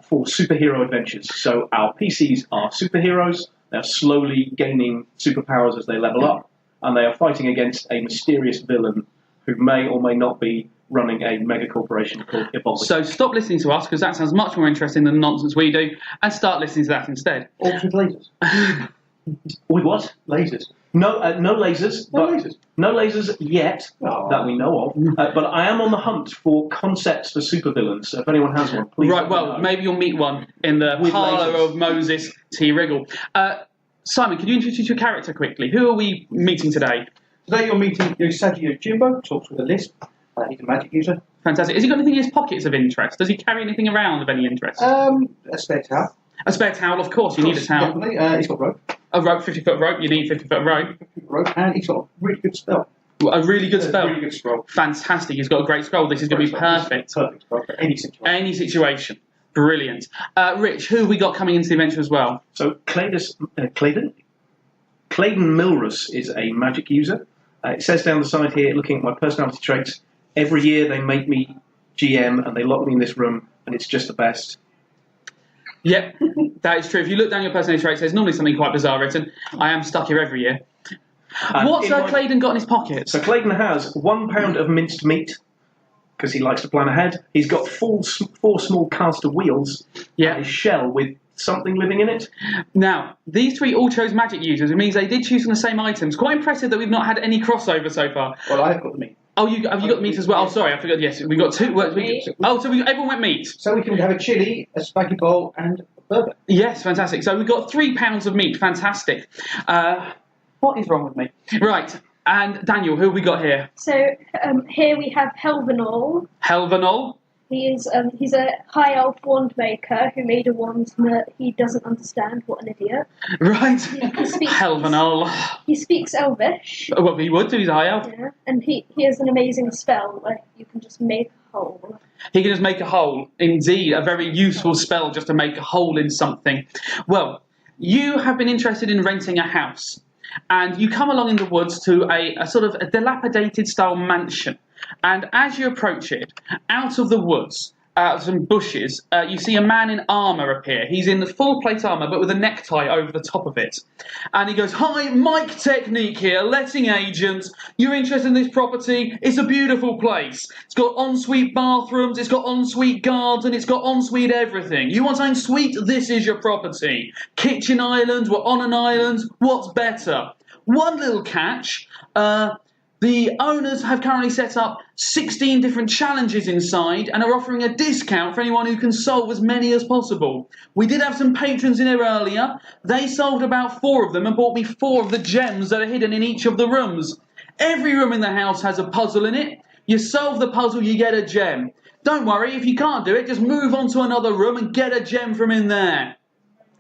for superhero adventures. So our PCs are superheroes. They're slowly gaining superpowers as they level up, and they are fighting against a mysterious villain who may or may not be running a mega corporation called Evolve. So stop listening to us, because that sounds much more interesting than the nonsense we do, and start listening to that instead. Orcs with lasers. With what? Lasers. No, no lasers. No lasers. No lasers yet that we know of. But I am on the hunt for concepts for supervillains. So if anyone has one, please. Right. Well, maybe you'll meet one in the With parlour lasers. of Moses T. Wriggle. Simon, could you introduce your character quickly? Who are we meeting today? Today you're meeting Usagi Jimbo, talks with a lisp. He's a magic user. Fantastic. Has he got anything in his pockets of interest? Does he carry anything around of any interest? A spare towel. A spare towel, of course. You need a towel. Definitely. He's got rope. A rope, 50-foot rope. You need 50-foot rope. And he's got a really good spell. A really good spell. Really good scroll. Fantastic. He's got a great scroll. This is going to be perfect. Perfect spell for any situation. Any situation. Brilliant. Rich, who have we got coming into the adventure as well? So Clayden Milrus is a magic user. It says down the side here, looking at my personality traits, every year they make me GM and they lock me in this room, and it's just the best. Yep, that is true. If you look down your personality traits, there's normally something quite bizarre written. I am stuck here every year. What's Clayden got in his pockets? So Clayden has 1 pound of minced meat, because he likes to plan ahead. He's got 4 small caster wheels, and a shell with something living in it. Now, these 3 all chose magic users, which means they did choose from the same items. Quite impressive that we've not had any crossover so far. Well, I've got the meat. Oh, have you got meat as well? Oh, sorry, I forgot. Yes, we got 2. Everyone went meat. So we can have a chili, a spaghetti bowl, and a bourbon. Yes, fantastic. So we've got 3 pounds of meat. Fantastic. What is wrong with me? Right. And Daniel, who have we got here? So here we have Helvanol. Helvanol. He's a high elf wand maker who made a wand that he doesn't understand. What an idiot! Right. He speaks, Helvanol. He speaks Elvish. Well, he would do. He's a high elf. Yeah, and he has an amazing spell where you can just make a hole. He can just make a hole. Indeed, a very useful spell just to make a hole in something. Well, You have been interested in renting a house, and you come along in the woods to a sort of a dilapidated style mansion. And as you approach it, out of the woods, some bushes, you see a man in armour appear. He's in the full plate armour, but with a necktie over the top of it. And he goes, "Hi, Mike Technique here, letting agent. You're interested in this property? It's a beautiful place. It's got ensuite bathrooms, it's got ensuite garden, it's got ensuite everything. You want something sweet? This is your property. Kitchen island, we're on an island. What's better? One little catch, the owners have currently set up 16 different challenges inside and are offering a discount for anyone who can solve as many as possible. We did have some patrons in here earlier. They solved about 4 of them and bought me 4 of the gems that are hidden in each of the rooms. Every room in the house has a puzzle in it. You solve the puzzle, you get a gem. Don't worry, if you can't do it, just move on to another room and get a gem from in there.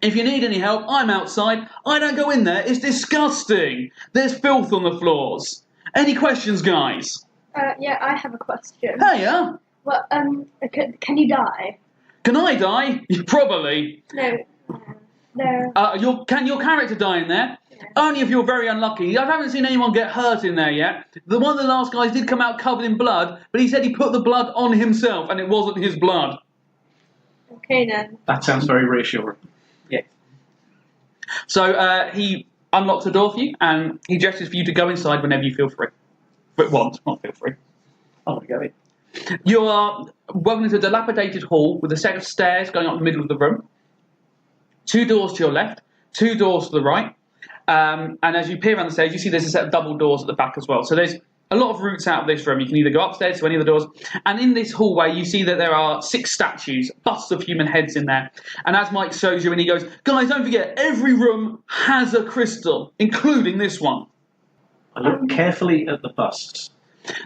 If you need any help, I'm outside. I don't go in there. It's disgusting. There's filth on the floors. Any questions, guys? Yeah, I have a question. Hiya. Well, can you die? Can I die? Probably. No. No. Can your character die in there? Yeah. Only if you're very unlucky. I haven't seen anyone get hurt in there yet. One of the last guys did come out covered in blood, but he said he put the blood on himself and it wasn't his blood. Okay, then. That sounds very reassuring. Yeah. So he unlocks the door for you, and he gestures for you to go inside whenever you feel free. But want, not feel free. I want to go in. You are welcome into a dilapidated hall with a set of stairs going up the middle of the room. 2 doors to your left, 2 doors to the right. And as you peer around the stairs, you see there's a set of double doors at the back as well. So there's a lot of routes out of this room. You can either go upstairs to any of the doors. And in this hallway, you see that there are 6 statues, busts of human heads in there. And as Mike shows you, and he goes, "Guys, don't forget, every room has a crystal, including this one." I look carefully at the busts.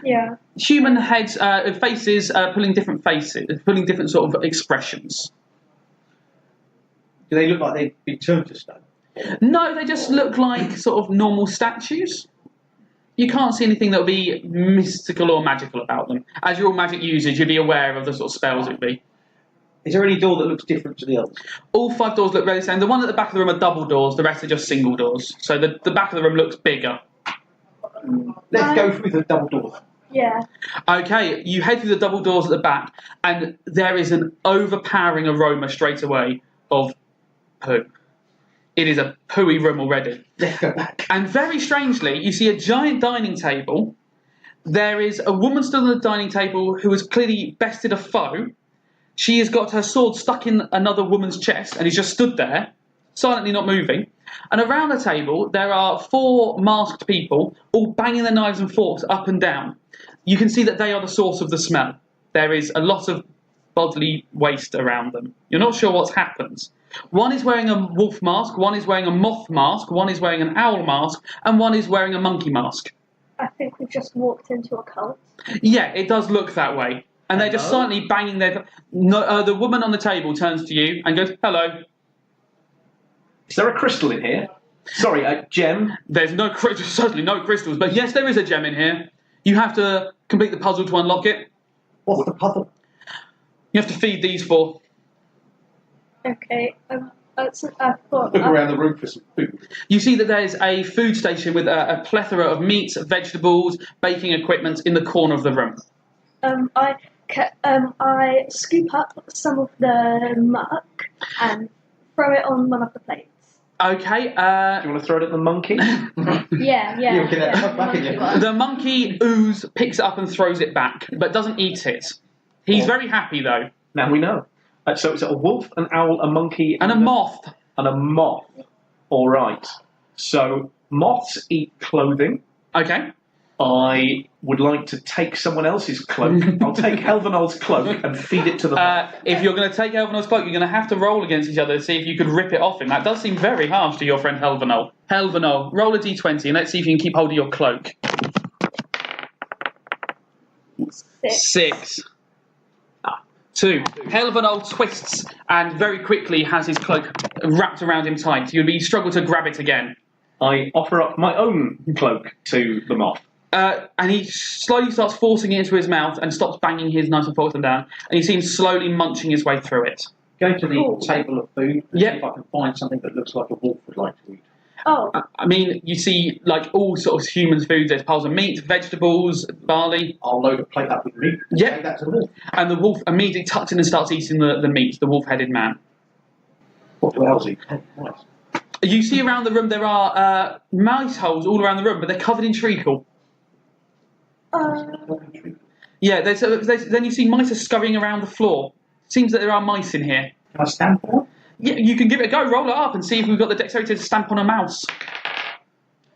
Yeah. Human heads, faces, pulling different faces, pulling different sort of expressions. Do they look like they've been turned to stone? No, they just look like sort of normal statues. You can't see anything that would be mystical or magical about them. As you're all magic users, you'd be aware of the sort of spells it would be. Is there any door that looks different to the others? All 5 doors look very the same. The one at the back of the room are double doors, the rest are just single doors. So the back of the room looks bigger. Let's go through the double door. Yeah. Okay, you head through the double doors at the back, and there is an overpowering aroma straight away of poo. It is a pooey room already. Let's go back. And very strangely, you see a giant dining table. There is a woman stood on the dining table who has clearly bested a foe. She has got her sword stuck in another woman's chest and is just stood there, silently not moving. And around the table, there are 4 masked people, all banging their knives and forks up and down. You can see that they are the source of the smell. There is a lot of bodily waste around them. You're not sure what's happened. One is wearing a wolf mask, one is wearing a moth mask, one is wearing an owl mask, and one is wearing a monkey mask. I think we've just walked into a cult. Yeah, it does look that way. And they're just silently banging their... No, the woman on the table turns to you and goes, "Hello." Is there a crystal in here? Sorry, a gem? There's certainly no crystals, but yes, there is a gem in here. You have to complete the puzzle to unlock it. What's the puzzle? You have to feed these 4. Okay. I've got. Look around the room for some food. You see that there's a food station with a plethora of meats, vegetables, baking equipment in the corner of the room. I scoop up some of the muck and throw it on one of the plates. Okay. Do you want to throw it at the monkey? Yeah. You'll get that back again. The monkey ooze picks it up and throws it back, but doesn't eat it. He's very happy though. Now we know. So it's a wolf, an owl, a monkey, And a moth. And a moth. All right. So moths eat clothing. Okay. I would like to take someone else's cloak. I'll take Helvanol's cloak and feed it to the moth. If you're going to take Helvanol's cloak, you're going to have to roll against each other to see if you could rip it off him. That does seem very harsh to your friend Helvanol. Helvanol, roll a d20 and let's see if you can keep hold of your cloak. 6. 2. Helvanol twists and very quickly has his cloak wrapped around him tight. You'd struggle to grab it again. I offer up my own cloak to the moth. And he slowly starts forcing it into his mouth and stops banging his knives and forks them down. And he seems slowly munching his way through it. Go to the Cool. table of food and Yeah. see if I can find something that looks like a wolf would like to eat. Oh, I mean, you see like all sorts of human foods. There's piles of meat, vegetables, barley, I'll load a plate up with meat and Yeah. take that to the wolf. and the wolf immediately tucks in and starts eating the meat, the wolf-headed man. What else eat? Oh, nice. You see around the room there are mice holes all around the room, but they're covered in treacle. Yeah, then you see mice are scurrying around the floor. Seems that there are mice in here. Can I stand for it? Yeah, you can give it a go, roll it up and see if we've got the dexterity to stamp on a mouse.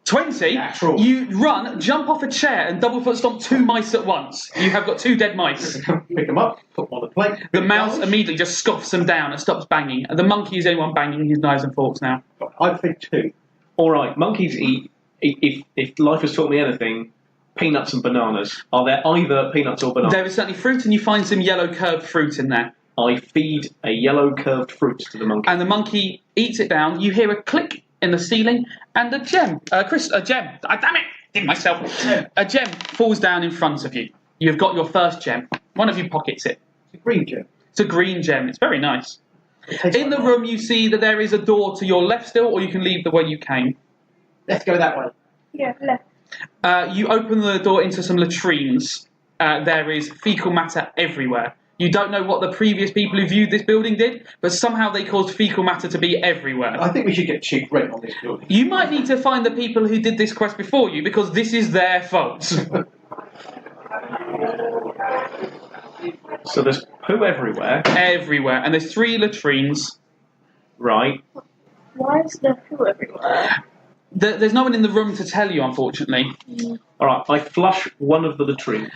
20. Natural. You run, jump off a chair and double foot stomp 2 mice at once. You have got 2 dead mice. Pick them up, put them on the plate. The mouse immediately just scoffs them down and stops banging. And the monkey is the only one banging his knives and forks now. I think 2. All right, monkeys eat. If life has taught me anything, peanuts and bananas. Are there either peanuts or bananas? There is certainly fruit, and you find some yellow curved fruit in there. I feed a yellow curved fruit to the monkey. And the monkey eats it down. You hear a click in the ceiling, and a gem. A gem. Damn it! Did myself. A gem falls down in front of you. You've got your first gem. One of you pockets it. It's a green gem. It's a green gem. It's very nice. It tastes In like the room, you see that there is a door to your left still, or you can leave the way you came. Let's go that way. yeah, left. You open the door into some latrines. There is fecal matter everywhere. You don't know what the previous people who viewed this building did, but somehow they caused fecal matter to be everywhere. I think we should get cheap rent on this building. You might need to find the people who did this quest before you, because this is their fault. So there's poo everywhere. Everywhere. And there's 3 latrines. Right. Why is there poo everywhere? There's no one in the room to tell you, unfortunately. All right. I flush one of the latrines.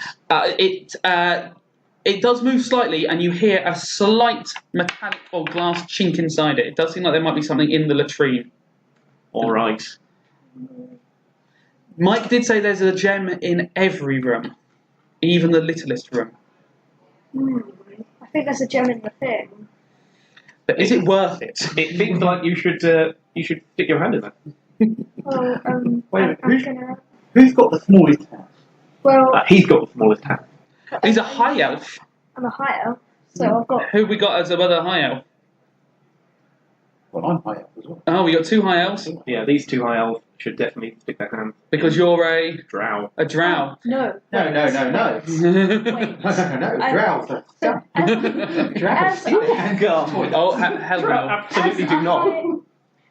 It does move slightly, and you hear a slight metallic or glass chink inside it. It does seem like there might be something in the latrine. All right. Mike did say there's a gem in every room, even the littlest room. I think there's a gem in the thing. But is it worth it? It seems like you should stick your hand in there. Well, Wait a I'm minute, gonna. Who's got the smallest house? Well, He's got the smallest hand. He's a high elf. I'm a high elf, so I've got. Who we got as another high elf? Well, I'm high up as well. Oh, we got 2 high elves Yeah, these 2 high elves should definitely stick their hand. because you're a Drow. drow. No. No. Wait. No, Drow. So, Oh, Helga. Absolutely do not.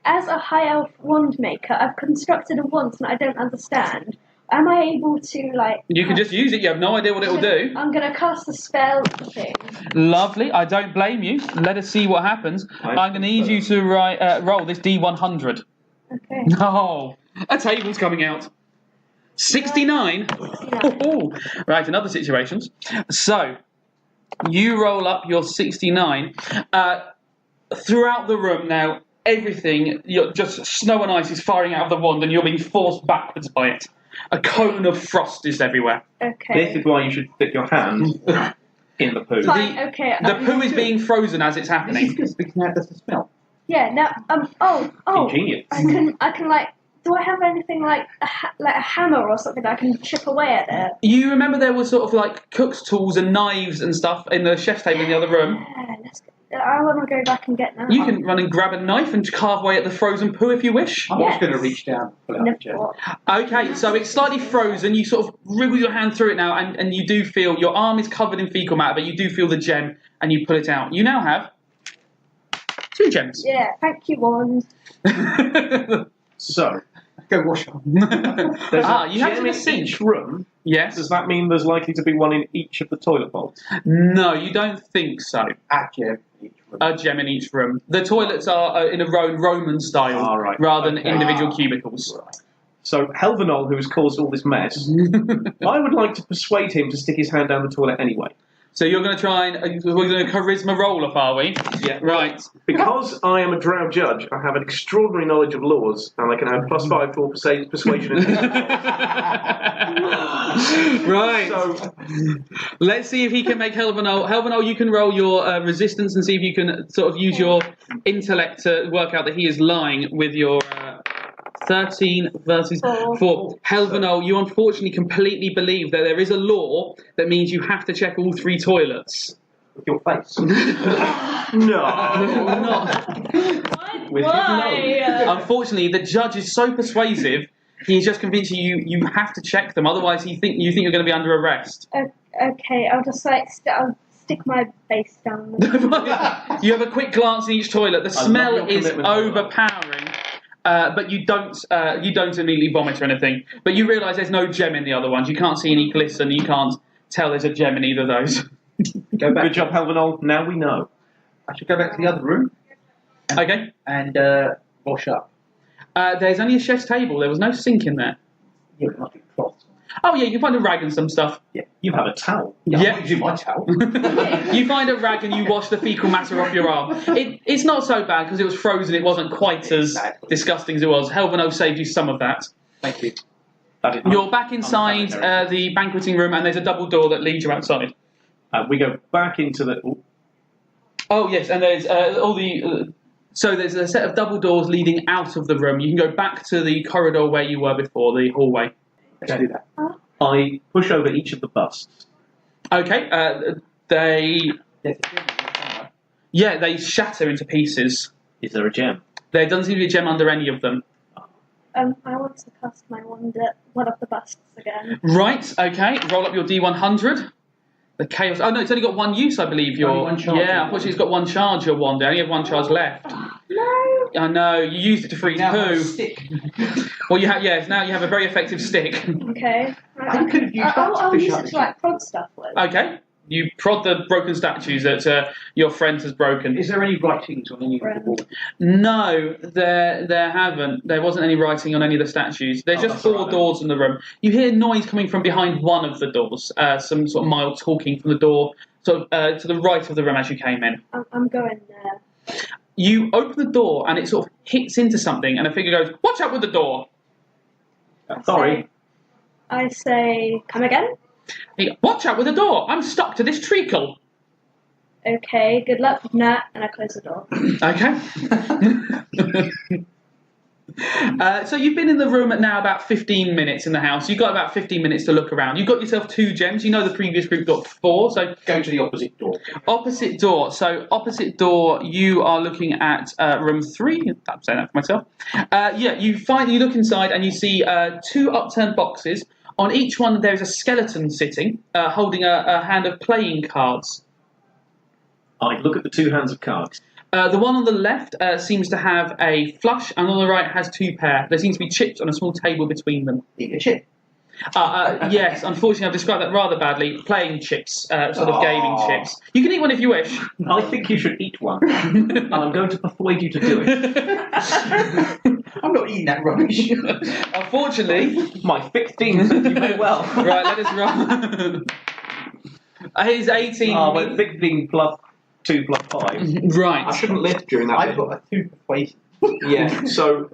As a high elf wand maker, I've constructed a wand that I don't understand. Am I able to, like... You can just use it. You have no idea what it will do. I'm going to cast a spell thing. Lovely. I don't blame you. Let us see what happens. I'm going to need you to roll this D100. Okay. No. A table's coming out. 69. Oh. Right, in other situations. So, you roll up your 69. Throughout the room now, everything, just snow and ice is firing out of the wand and you're being forced backwards by it. A cone of frost is everywhere. Okay. This is why you should stick your hand in the poo. Fine, okay. The poo is being frozen as it's This is happening. good because now it doesn't smell. Yeah, now, Ingenious. I can, like, do I have anything like a hammer or something that I can chip away at it? You remember there was sort of like cook's tools and knives and stuff in the chef's table in the other room? Yeah, I want to go back and get them. You can run and grab a knife and carve away at the frozen poo if you wish. I'm just going to reach down and pull out the gem. Okay, so it's slightly frozen. You sort of wriggle your hand through it now, and you do feel your arm is covered in fecal matter, but you do feel the gem, and you pull it out. You now have 2 gems. Yeah, thank you, wand. So, Go wash up. You there's have a gem to in sink. each room. Yes. Does that mean there's likely to be one in each of the toilet bowls? No, you don't think so. A gem in each room. A gem in each room. The toilets are in a row Roman style, Ah, right. rather than Okay. individual cubicles. So, Helvanol, who has caused all this mess, I would like to persuade him to stick his hand down the toilet anyway. So you're going to try and we're doing a charisma roll off, are we? Yeah. Right. Because I am a drow judge, I have an extraordinary knowledge of laws, and I can add +5 for persuasion. Right. So, Let's see if he can make Helvanol. Helvanol, you can roll your resistance and see if you can sort of use your intellect to work out that he is lying with your 13 versus 4. Helvanol, you unfortunately completely believe that there is a law that means you have to check all 3 toilets. with your face. No. Why? Unfortunately, the judge is so persuasive. He's just convinced you have to check them. Otherwise, you think you're going to be under arrest. Okay, I'll just I'll stick my face down. You have a quick glance in each toilet. The smell is overpowering. But you don't immediately vomit or anything. But you realise there's no gem in the other ones. You can't see any glisten. You can't tell there's a gem in either of those. Go back. Good job, Helvanol. Now we know. I should go back to the other room. Okay. And wash up. There's only a chef's table. There was no sink in there. Yeah, it must be cloth. Oh yeah, you find a rag and some stuff. Yeah, you have a towel. Yeah. I'm using my towel. You find a rag and you wash the fecal matter off your arm. It's not so bad because it was frozen. It wasn't quite as disgusting as it was. Helvano saved you some of that. Thank you. You're back inside the banqueting room and there's a double door that leads you outside. We go back into the... Oh yes, and there's all the... so there's a set of double doors leading out of the room. You can go back to the corridor where you were before, the hallway. Let's do that. I push over each of the busts. Okay, they shatter into pieces. Is there a gem? There doesn't seem to be a gem under any of them. I want to cast my wand at one of the busts again. Right, okay. Roll up your D100. The chaos... Oh, no, it's only got one use, I believe. Only one charge. Yeah, unfortunately it's got one charge, your wand. I only have one charge left. No. I know, you used it to freeze Now have a poo. stick. Well, you have, yes, now you have a very effective stick. Okay. I could have used that to I'll fish use up it the to like prod stuff with. Okay. You prod the broken statues that your friend has broken. Is there any writings on any of the wall? No, there haven't. There wasn't any writing on any of the statues. There's just four doors in the room. You hear noise coming from behind one of the doors. Some sort of mild talking from the door, sort of to the right of the room as you came in. I'm going there. You open the door and it sort of hits into something, and a figure goes, "Watch out with the door!" Sorry. I say, come again? "Watch out with the door! I'm stuck to this treacle." Okay, good luck with that, and I close the door. Okay. So you've been in the room now about 15 minutes in the house. You've got about 15 minutes to look around. You've got yourself 2 gems. You know the previous group got 4, so... Go to the opposite door. Opposite door. So opposite door, you are looking at room 3. I'm saying that for myself. You look inside and you see 2 upturned boxes. On each one, there is a skeleton sitting, holding a hand of playing cards. I look at the 2 hands of cards. The one on the left seems to have a flush, and on the right has 2 pair. There seems to be chips on a small table between them. Eat a chip. Yes, unfortunately, I've described that rather badly. Playing chips, sort of gaming chips. You can eat one if you wish. I think you should eat one, and I'm going to persuade you to do it. I'm not eating that rubbish. Unfortunately... My 15 says you may well. Right, let us roll. He's 18. Oh, but 16 plus 2 plus 5. Right. I shouldn't lift during that. I've got a 2 persuasion. Yeah, so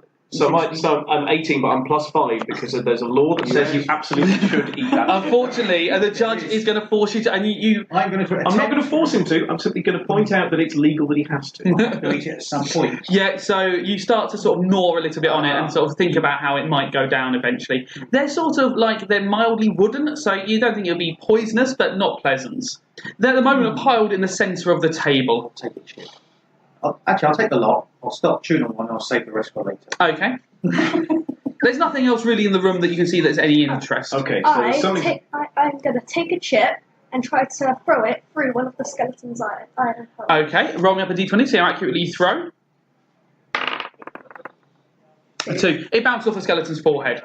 I'm 18, but I'm plus 5 because there's a law that Says you absolutely should eat that. Unfortunately, the judge is going to force you to, and you. I'm going to. I'm not going to force him to. I'm simply going to point out that it's legal that he has to. I'm going to eat it at some point. Yeah, so you start to sort of gnaw a little bit on it and sort of think about how it might go down eventually. They're sort of like, they're mildly wooden, so you don't think it'll be poisonous, but not pleasant. They're at the moment are piled in the centre of the table. I'll take it, shit. Actually, I'll take the lot. I'll start chewing on one and I'll save the rest for later. Okay. There's nothing else really in the room that you can see that's any interest. Okay, so there's something... I'm going to take a chip and try to throw it through one of the skeleton's eyes. Okay, roll me up a d20, see how accurately you throw. 2. It bounced off the skeleton's forehead.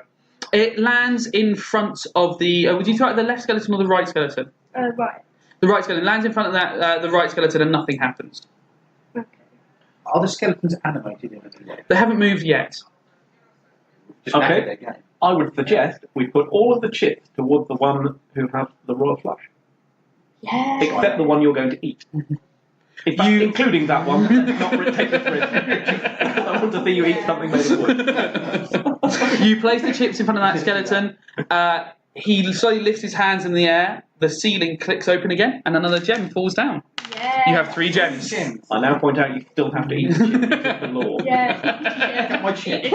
It lands in front of the... would you throw it at the left skeleton or the right skeleton? Right. The right skeleton lands in front of that the right skeleton and nothing happens. Okay. Are the skeletons animated in any way? They haven't moved yet. Just Okay. narrow their game. I would suggest we put all of the chips toward the one who has the royal flush. Yeah. Except the one you're going to eat. In fact, including that one. Not take the risk. I want to see you eat something made of wood. You place the chips in front of that skeleton. He slowly lifts his hands in the air. The ceiling clicks open again, and another gem falls down. You have 3 gems. I now point out you still have to eat the law. Yeah. My cheek.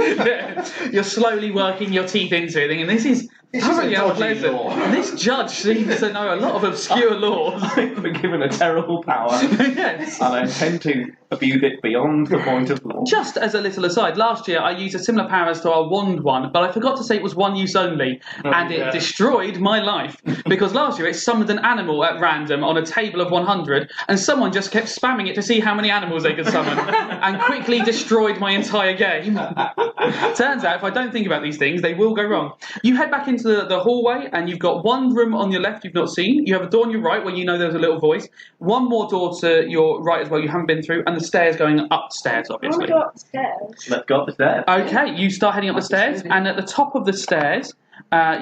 You're slowly working your teeth into it, thinking, this is thoroughly a dodgy unpleasant. law. This judge seems to know a lot of obscure laws. I've been given a terrible power, Yes. and I intend to abuse it beyond the point of law. Just as a little aside, last year I used a similar power as to our wand one, but I forgot to say it was one use only, and it destroyed my life. Because last year it summoned an animal at random on a table of 100, and someone just kept spamming it to see how many animals they could summon, and quickly destroyed my entire game. Turns out, if I don't think about these things, they will go wrong. You head back into the hallway, and you've got one room on your left you've not seen. You have a door on your right where you know there's a little voice. One more door to your right as well you haven't been through, and the stairs going upstairs, I want obviously. to go upstairs. Let's go up the stairs. Okay, you start heading up the stairs, and at the top of the stairs,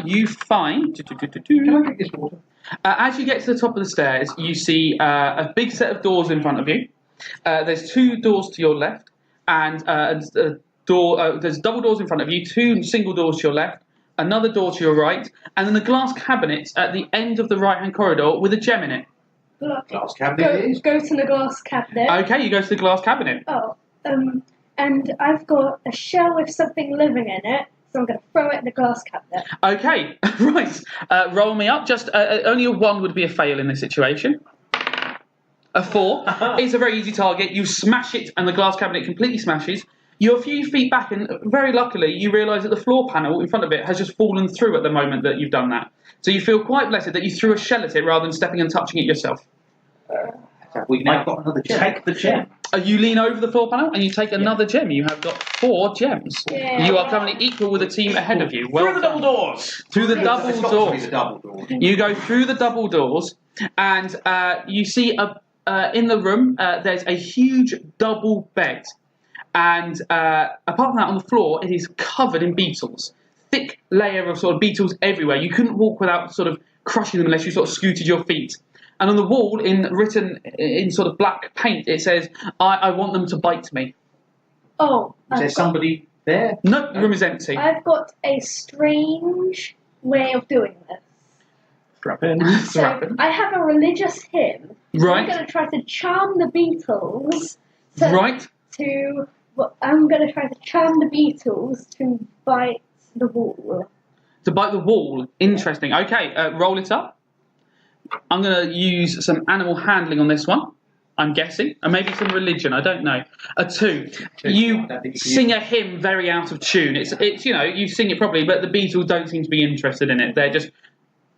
you find... Can I drink this water? As you get to the top of the stairs, you see a big set of doors in front of you. There's 2 doors to your left, and there's double doors in front of you, 2 single doors to your left, another door to your right, and then the glass cabinet at the end of the right-hand corridor with a gem in it. Glass cabinet it is. Go to the glass cabinet. Okay, you go to the glass cabinet. And I've got a shell with something living in it, so I'm going to throw it in the glass cabinet. Okay, right. Roll me up. Just only a 1 would be a fail in this situation. A 4 is a very easy target. You smash it, and the glass cabinet completely smashes. You're a few feet back, and very luckily, you realise that the floor panel in front of it has just fallen through at the moment that you've done that. So you feel quite blessed that you threw a shell at it rather than stepping and touching it yourself. We've now got another gem. Take the gem. You lean over the floor panel and you take another gem. You have got 4 gems. Yeah. You are currently equal with the team ahead of you. Well Through the double done. doors. Through the It's double got to be doors. the double door. You go through the double doors, and you see in the room there's a huge double bed, and apart from that, on the floor it is covered in beetles. Thick layer of sort of beetles everywhere. You couldn't walk without sort of crushing them unless you sort of scooted your feet. And on the wall, written in sort of black paint, it says, "I want them to bite me." Oh, Is there somebody there? No, the room is empty. I've got a strange way of doing this. Strap in. So I have a religious hymn. So Right. I'm going to try to charm the beetles. Right. I'm going to try to charm the beetles to bite the wall. To bite the wall. Interesting. Okay, roll it up. I'm going to use some animal handling on this one, I'm guessing. And maybe some religion, I don't know. A 2. You sing a hymn very out of tune. It's you know, you sing it properly, but the beetles don't seem to be interested in it. They're just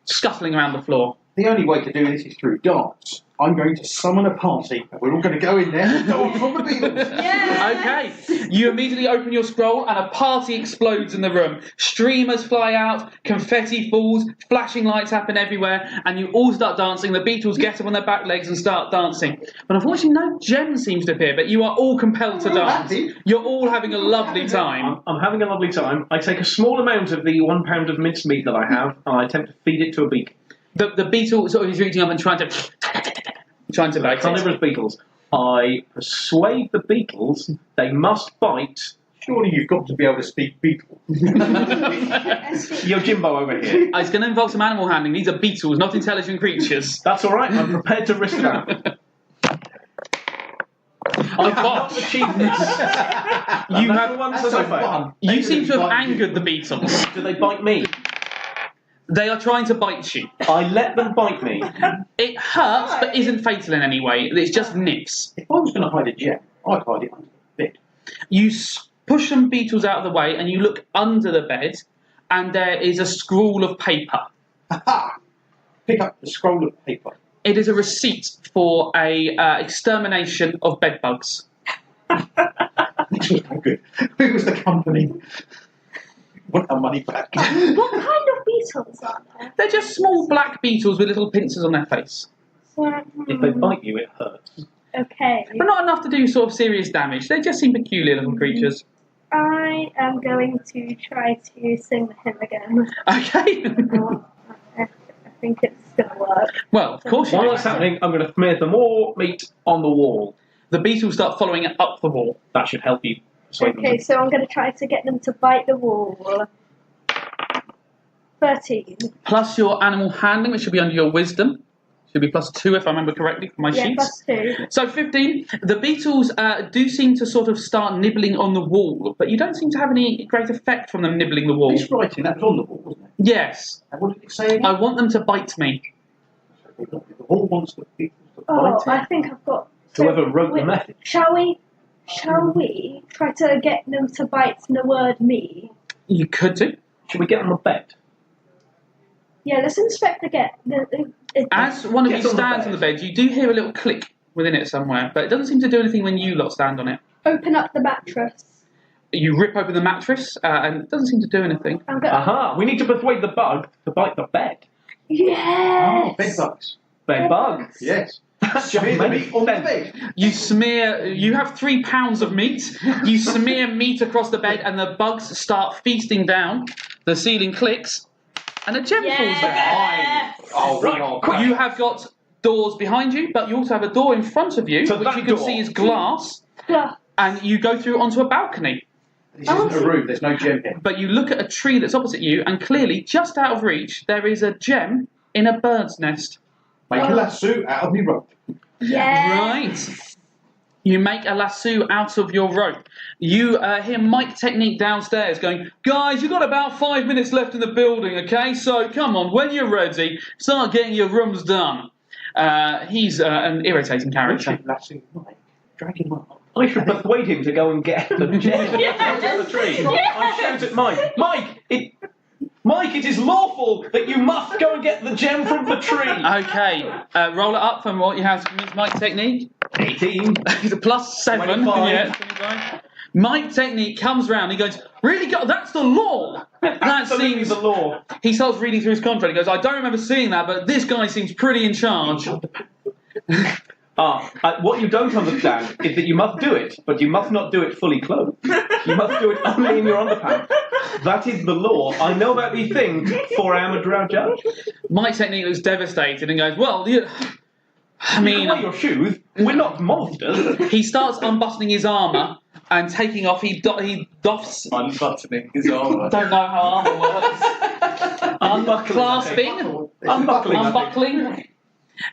scuttling around the floor. The only way to do this is through dance. I'm going to summon a party, and we're all going to go in there and dance on the Beatles. Yeah. Okay, you immediately open your scroll and a party explodes in the room. Streamers fly out, confetti falls, flashing lights happen everywhere, and you all start dancing. The Beatles get up on their back legs and start dancing. But unfortunately, no gem seems to appear, but you are all compelled to dance. You're all having a lovely time. I'm having a lovely time. I take a small amount of the 1 pound of mincemeat that I have, and I attempt to feed it to a beak. The beetle sort of is reaching up and trying to bite it. Carnivorous beetles. I persuade the beetles they must bite. Surely you've got to be able to speak Beatle. Yo, Jimbo over here. It's going to involve some animal handling. These are beetles, not intelligent creatures. That's all right. I'm prepared to risk that. I have not achieved this. You have. The ones That's that I so failed. fun. You seem to have angered the beetles. Do they bite me? They are trying to bite you. I let them bite me. It hurts, but isn't fatal in any way. It's just nips. If I was going to hide a gem, I'd hide it under the bed. You push some beetles out of the way, and you look under the bed, and there is a scroll of paper. Aha! Pick up the scroll of paper. It is a receipt for a extermination of bedbugs. This was no good. Who was the company? Want our money back? What kind of beetles are there? They're just small black beetles with little pincers on their face. So, If they bite you, it hurts. Okay. But not enough to do sort of serious damage. They just seem peculiar little creatures. I am going to try to sing the hymn again. Okay. I think it's going to work. Well, of course you While do. that's happening, I'm going to smear some more meat on the wall. The beetles start following it up the wall. That should help you persuade them. Okay, so I'm going to try to get them to bite the wall. 13. Plus your animal handling, which should be under your wisdom. Should be +2 if I remember correctly from my Yeah, sheets. +2. So 15. The beetles do seem to sort of start nibbling on the wall, but you don't seem to have any great effect from them nibbling the wall. This writing, that was on the wall, wasn't it? Yes. And what did it say again? I want them to bite me. The wall wants the people to Oh, bite I think I've got. Whoever wrote the message. Shall we try to get them to bite the word me? You could do. Should we get on the bed? Yeah, let's inspect the As one of Get you on the stands bed. on the bed, you do hear a little click within it somewhere, but it doesn't seem to do anything when you lot stand on it. Open up the mattress. You rip open the mattress, and it doesn't seem to do anything. I'm going. Aha! We need to persuade the bug to bite the bed. Yes. Oh, bed bugs. Bed bugs. Yes. Just Smear the make meat on the sense. bed. You have 3 pounds of meat, you smear meat across the bed, and the bugs start feasting down. The ceiling clicks, and a gem falls down. Yes. Oh, Right, quick. You have got doors behind you, but you also have a door in front of you, So which that you can door- see is glass, Yeah. and you go through onto a balcony. This isn't a room, there's no gem here. But you look at a tree that's opposite you, and clearly, just out of reach, there is a gem in a bird's nest. Make a lasso out of me rope. Yes. Right. You make a lasso out of your rope. You hear Mike Technique downstairs going, guys, you've got about 5 minutes left in the building, okay? So come on, when you're ready, start getting your rooms done. He's an irritating character. Lasso Mike. Drag him up. I should persuade him to go and get the gem out of the tree. I shout at Mike. Mike, it is lawful that you must go and get the gem from the tree. Okay, roll it up from what you have to convince Mike Technique. 18. He's a +7. 25. Yeah, 25. Mike Technique comes round, he goes, really, God, that's the law. That Absolutely seems... the law. He starts reading through his contract, he goes, I don't remember seeing that, but this guy seems pretty in charge. What you don't understand is that you must do it, but you must not do it fully clothed. You must do it only in your underpants. That is the law. I know about these things, for I am a drow judge. Mike Technique looks devastated and goes, well, I You mean... can wear your shoes. We're not monsters. He starts unbuttoning his armour and taking off, he doffs... Unbuttoning his armour. I don't know how armour works. Unclasping? Unbuckling?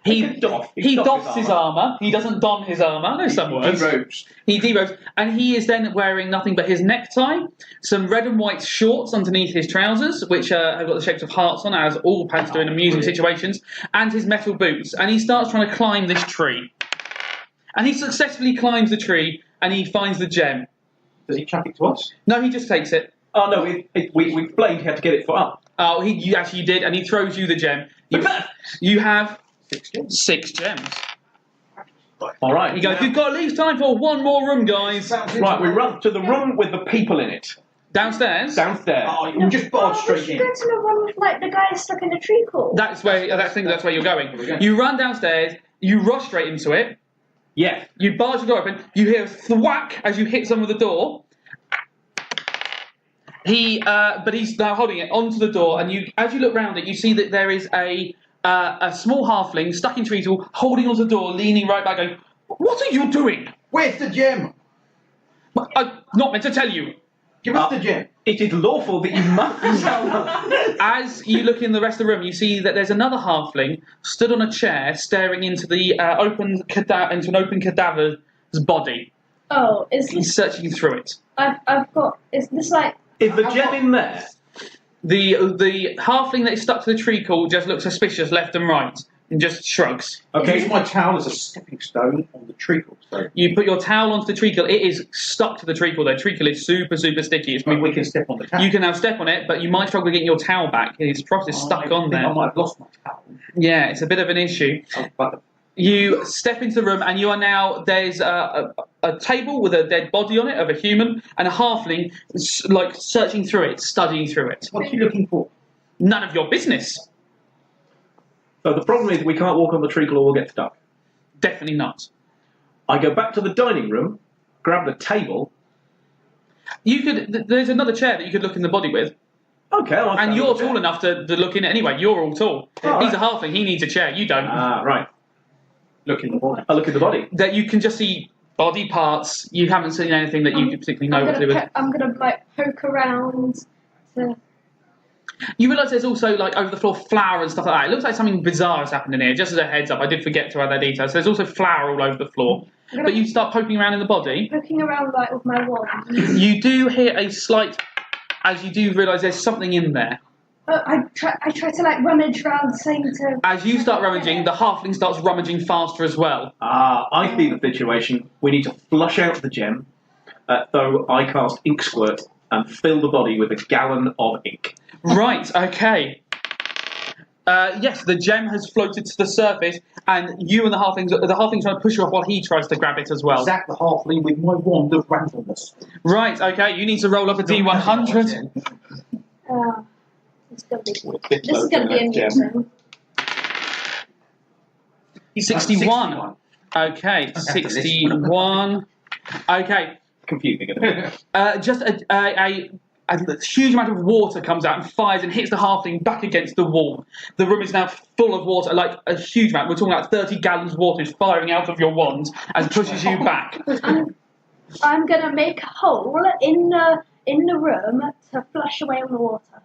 He doffs his armour. He doesn't don his armour. I know some words. Robes. He derobes. And he is then wearing nothing but his necktie, some red and white shorts underneath his trousers, which have got the shapes of hearts on, as all pants do in amusing situations, and his metal boots. And he starts trying to climb this tree. And he successfully climbs the tree, and he finds the gem. Does he chuck it to us? No, he just takes it. Oh no, we explained he had to get it for up. Oh, you actually did, and he throws you the gem. You have 6 gems. All right. He goes, we've got at least time for one more room, guys. Right, we run to the room with the people in it. Downstairs? Downstairs. Oh, you just barge we straight should in. go to the one with like the guy stuck in the tree cord. That's where you're going. You run downstairs, you rush straight into it, Yes. you barge the door open, you hear a thwack as you hit some of the door. But he's now holding it onto the door, and as you look round it, you see that there is a small halfling stuck in treacle, holding onto the door, leaning right back, going, "What are you doing? Where's the gem? I'm not meant to tell you." Give us the gem. It is lawful that you must tell us. As you look in the rest of the room, you see that there's another halfling stood on a chair, staring into the open cadaver's body. Oh, is He's this? searching through it. I've got. Is this like? Is the gem in there? The halfling that is stuck to the treacle just looks suspicious left and right and just shrugs. Okay, use my towel as a stepping stone on the treacle stone. You put your towel onto the treacle. It is stuck to the treacle. The treacle is super, super sticky. It's We can step on the towel. You can now step on it, but you might struggle getting your towel back. It's probably stuck on there. I might have lost my towel. Yeah, it's a bit of an issue. But You step into the room, and you are now. There's a table with a dead body on it of a human, and a halfling like searching through it, studying through it. what are you looking for? None of your business. So the problem is we can't walk on the treacle or we'll get stuck. Definitely not. I go back to the dining room, grab the table. You could. There's another chair that you could look in the body with, Okay, I'll and stand you're on the tall chair. enough to look in it anyway. You're all tall. Oh, He's right. a halfling. He needs a chair. You don't. Ah, right. Look in the body. I look at the body. That you can just see body parts. You haven't seen anything that you particularly know what to do with. I'm gonna like poke around. To... You realise there's also, like, over the floor flour and stuff like that. It looks like something bizarre has happened in here. Just as a heads up, I did forget to add that detail. So there's also flour all over the floor. But you start poking around in the body. Poking around like with my wand. You do hear a slight, as you do realise there's something in there. I try to like rummage around, saying to. As you start rummaging, the halfling starts rummaging faster as well. I see the situation. We need to flush out the gem. So I cast Ink Squirt and fill the body with a gallon of ink. Right, okay. Yes, the gem has floated to the surface, and you and the halfling's trying to push you off while he tries to grab it as well. Zap the halfling with my wand of randomness. Right, okay, you need to roll up a D100. This is going to be amusing. 61. Okay, 61. Okay. Confusing. Just a huge amount of water comes out and fires and hits the halfling back against the wall. The room is now full of water, like a huge amount. We're talking about 30 gallons of water is firing out of your wand and pushes you back. I'm going to make a hole in the room to flush away all the water.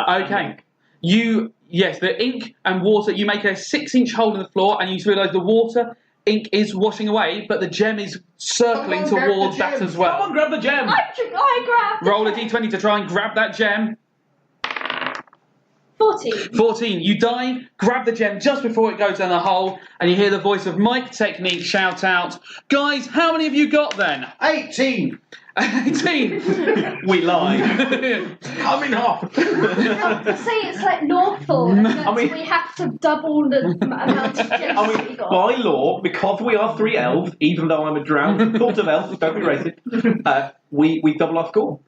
Okay. Yes, the ink and water, you make a 6-inch hole in the floor and you realise the water, ink is washing away, but the gem is circling towards that as well. Someone grab the gem! I grabbed Roll a d20 to try and grab that gem. 14. You dive, grab the gem just before it goes down the hole, and you hear the voice of Mike Technique shout out, "Guys, how many have you got then?" 18! 18! We lie. Coming off! to say it's like lawful, and we have to double the amount of gems we got. By law, because we are 3 elves, even though I'm a drowned sort of elf, don't be racist, we double our score.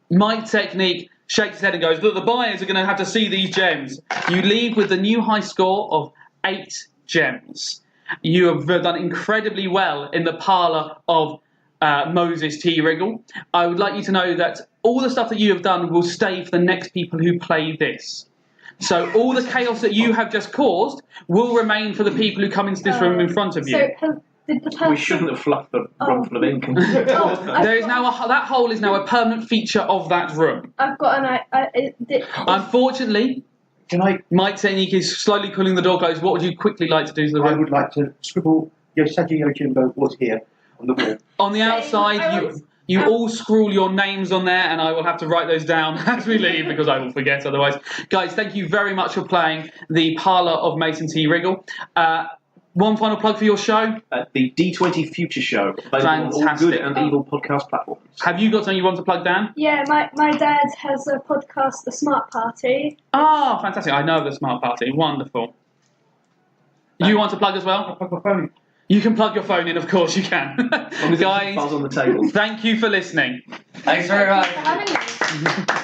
Mike Technique shakes his head and goes, "Look, the buyers are going to have to see these gems." You leave with the new high score of 8 gems. You have done incredibly well in the parlour of Moses T. Wriggle. I would like you to know that all the stuff that you have done will stay for the next people who play this. So all the chaos that you have just caused will remain for the people who come into this room in front of you. So did the person... We shouldn't have fluffed the room full of ink. There is now that hole is now a permanent feature of that room. I've got an... Unfortunately, Mike Technique is slowly pulling the door closed. What would you quickly like to do to the room? I would like to scribble Yosaji Yojimbo was here on the wall. On the outside, you all scrawl your names on there, and I will have to write those down as we leave because I will forget otherwise. Guys, thank you very much for playing the Parlour of Mason T. Wriggle. One final plug for your show? The D20 Future Show. Available on all good and evil podcast platforms. Have you got something you want to plug, Dan? Yeah, my dad has a podcast, The Smart Party. Oh, fantastic. I know The Smart Party. Wonderful. You want to plug as well? I'll plug my phone. You can plug your phone in, of course you can. Guys, buzz on the table. Thank you for listening. Thanks very much. Thank you for having me.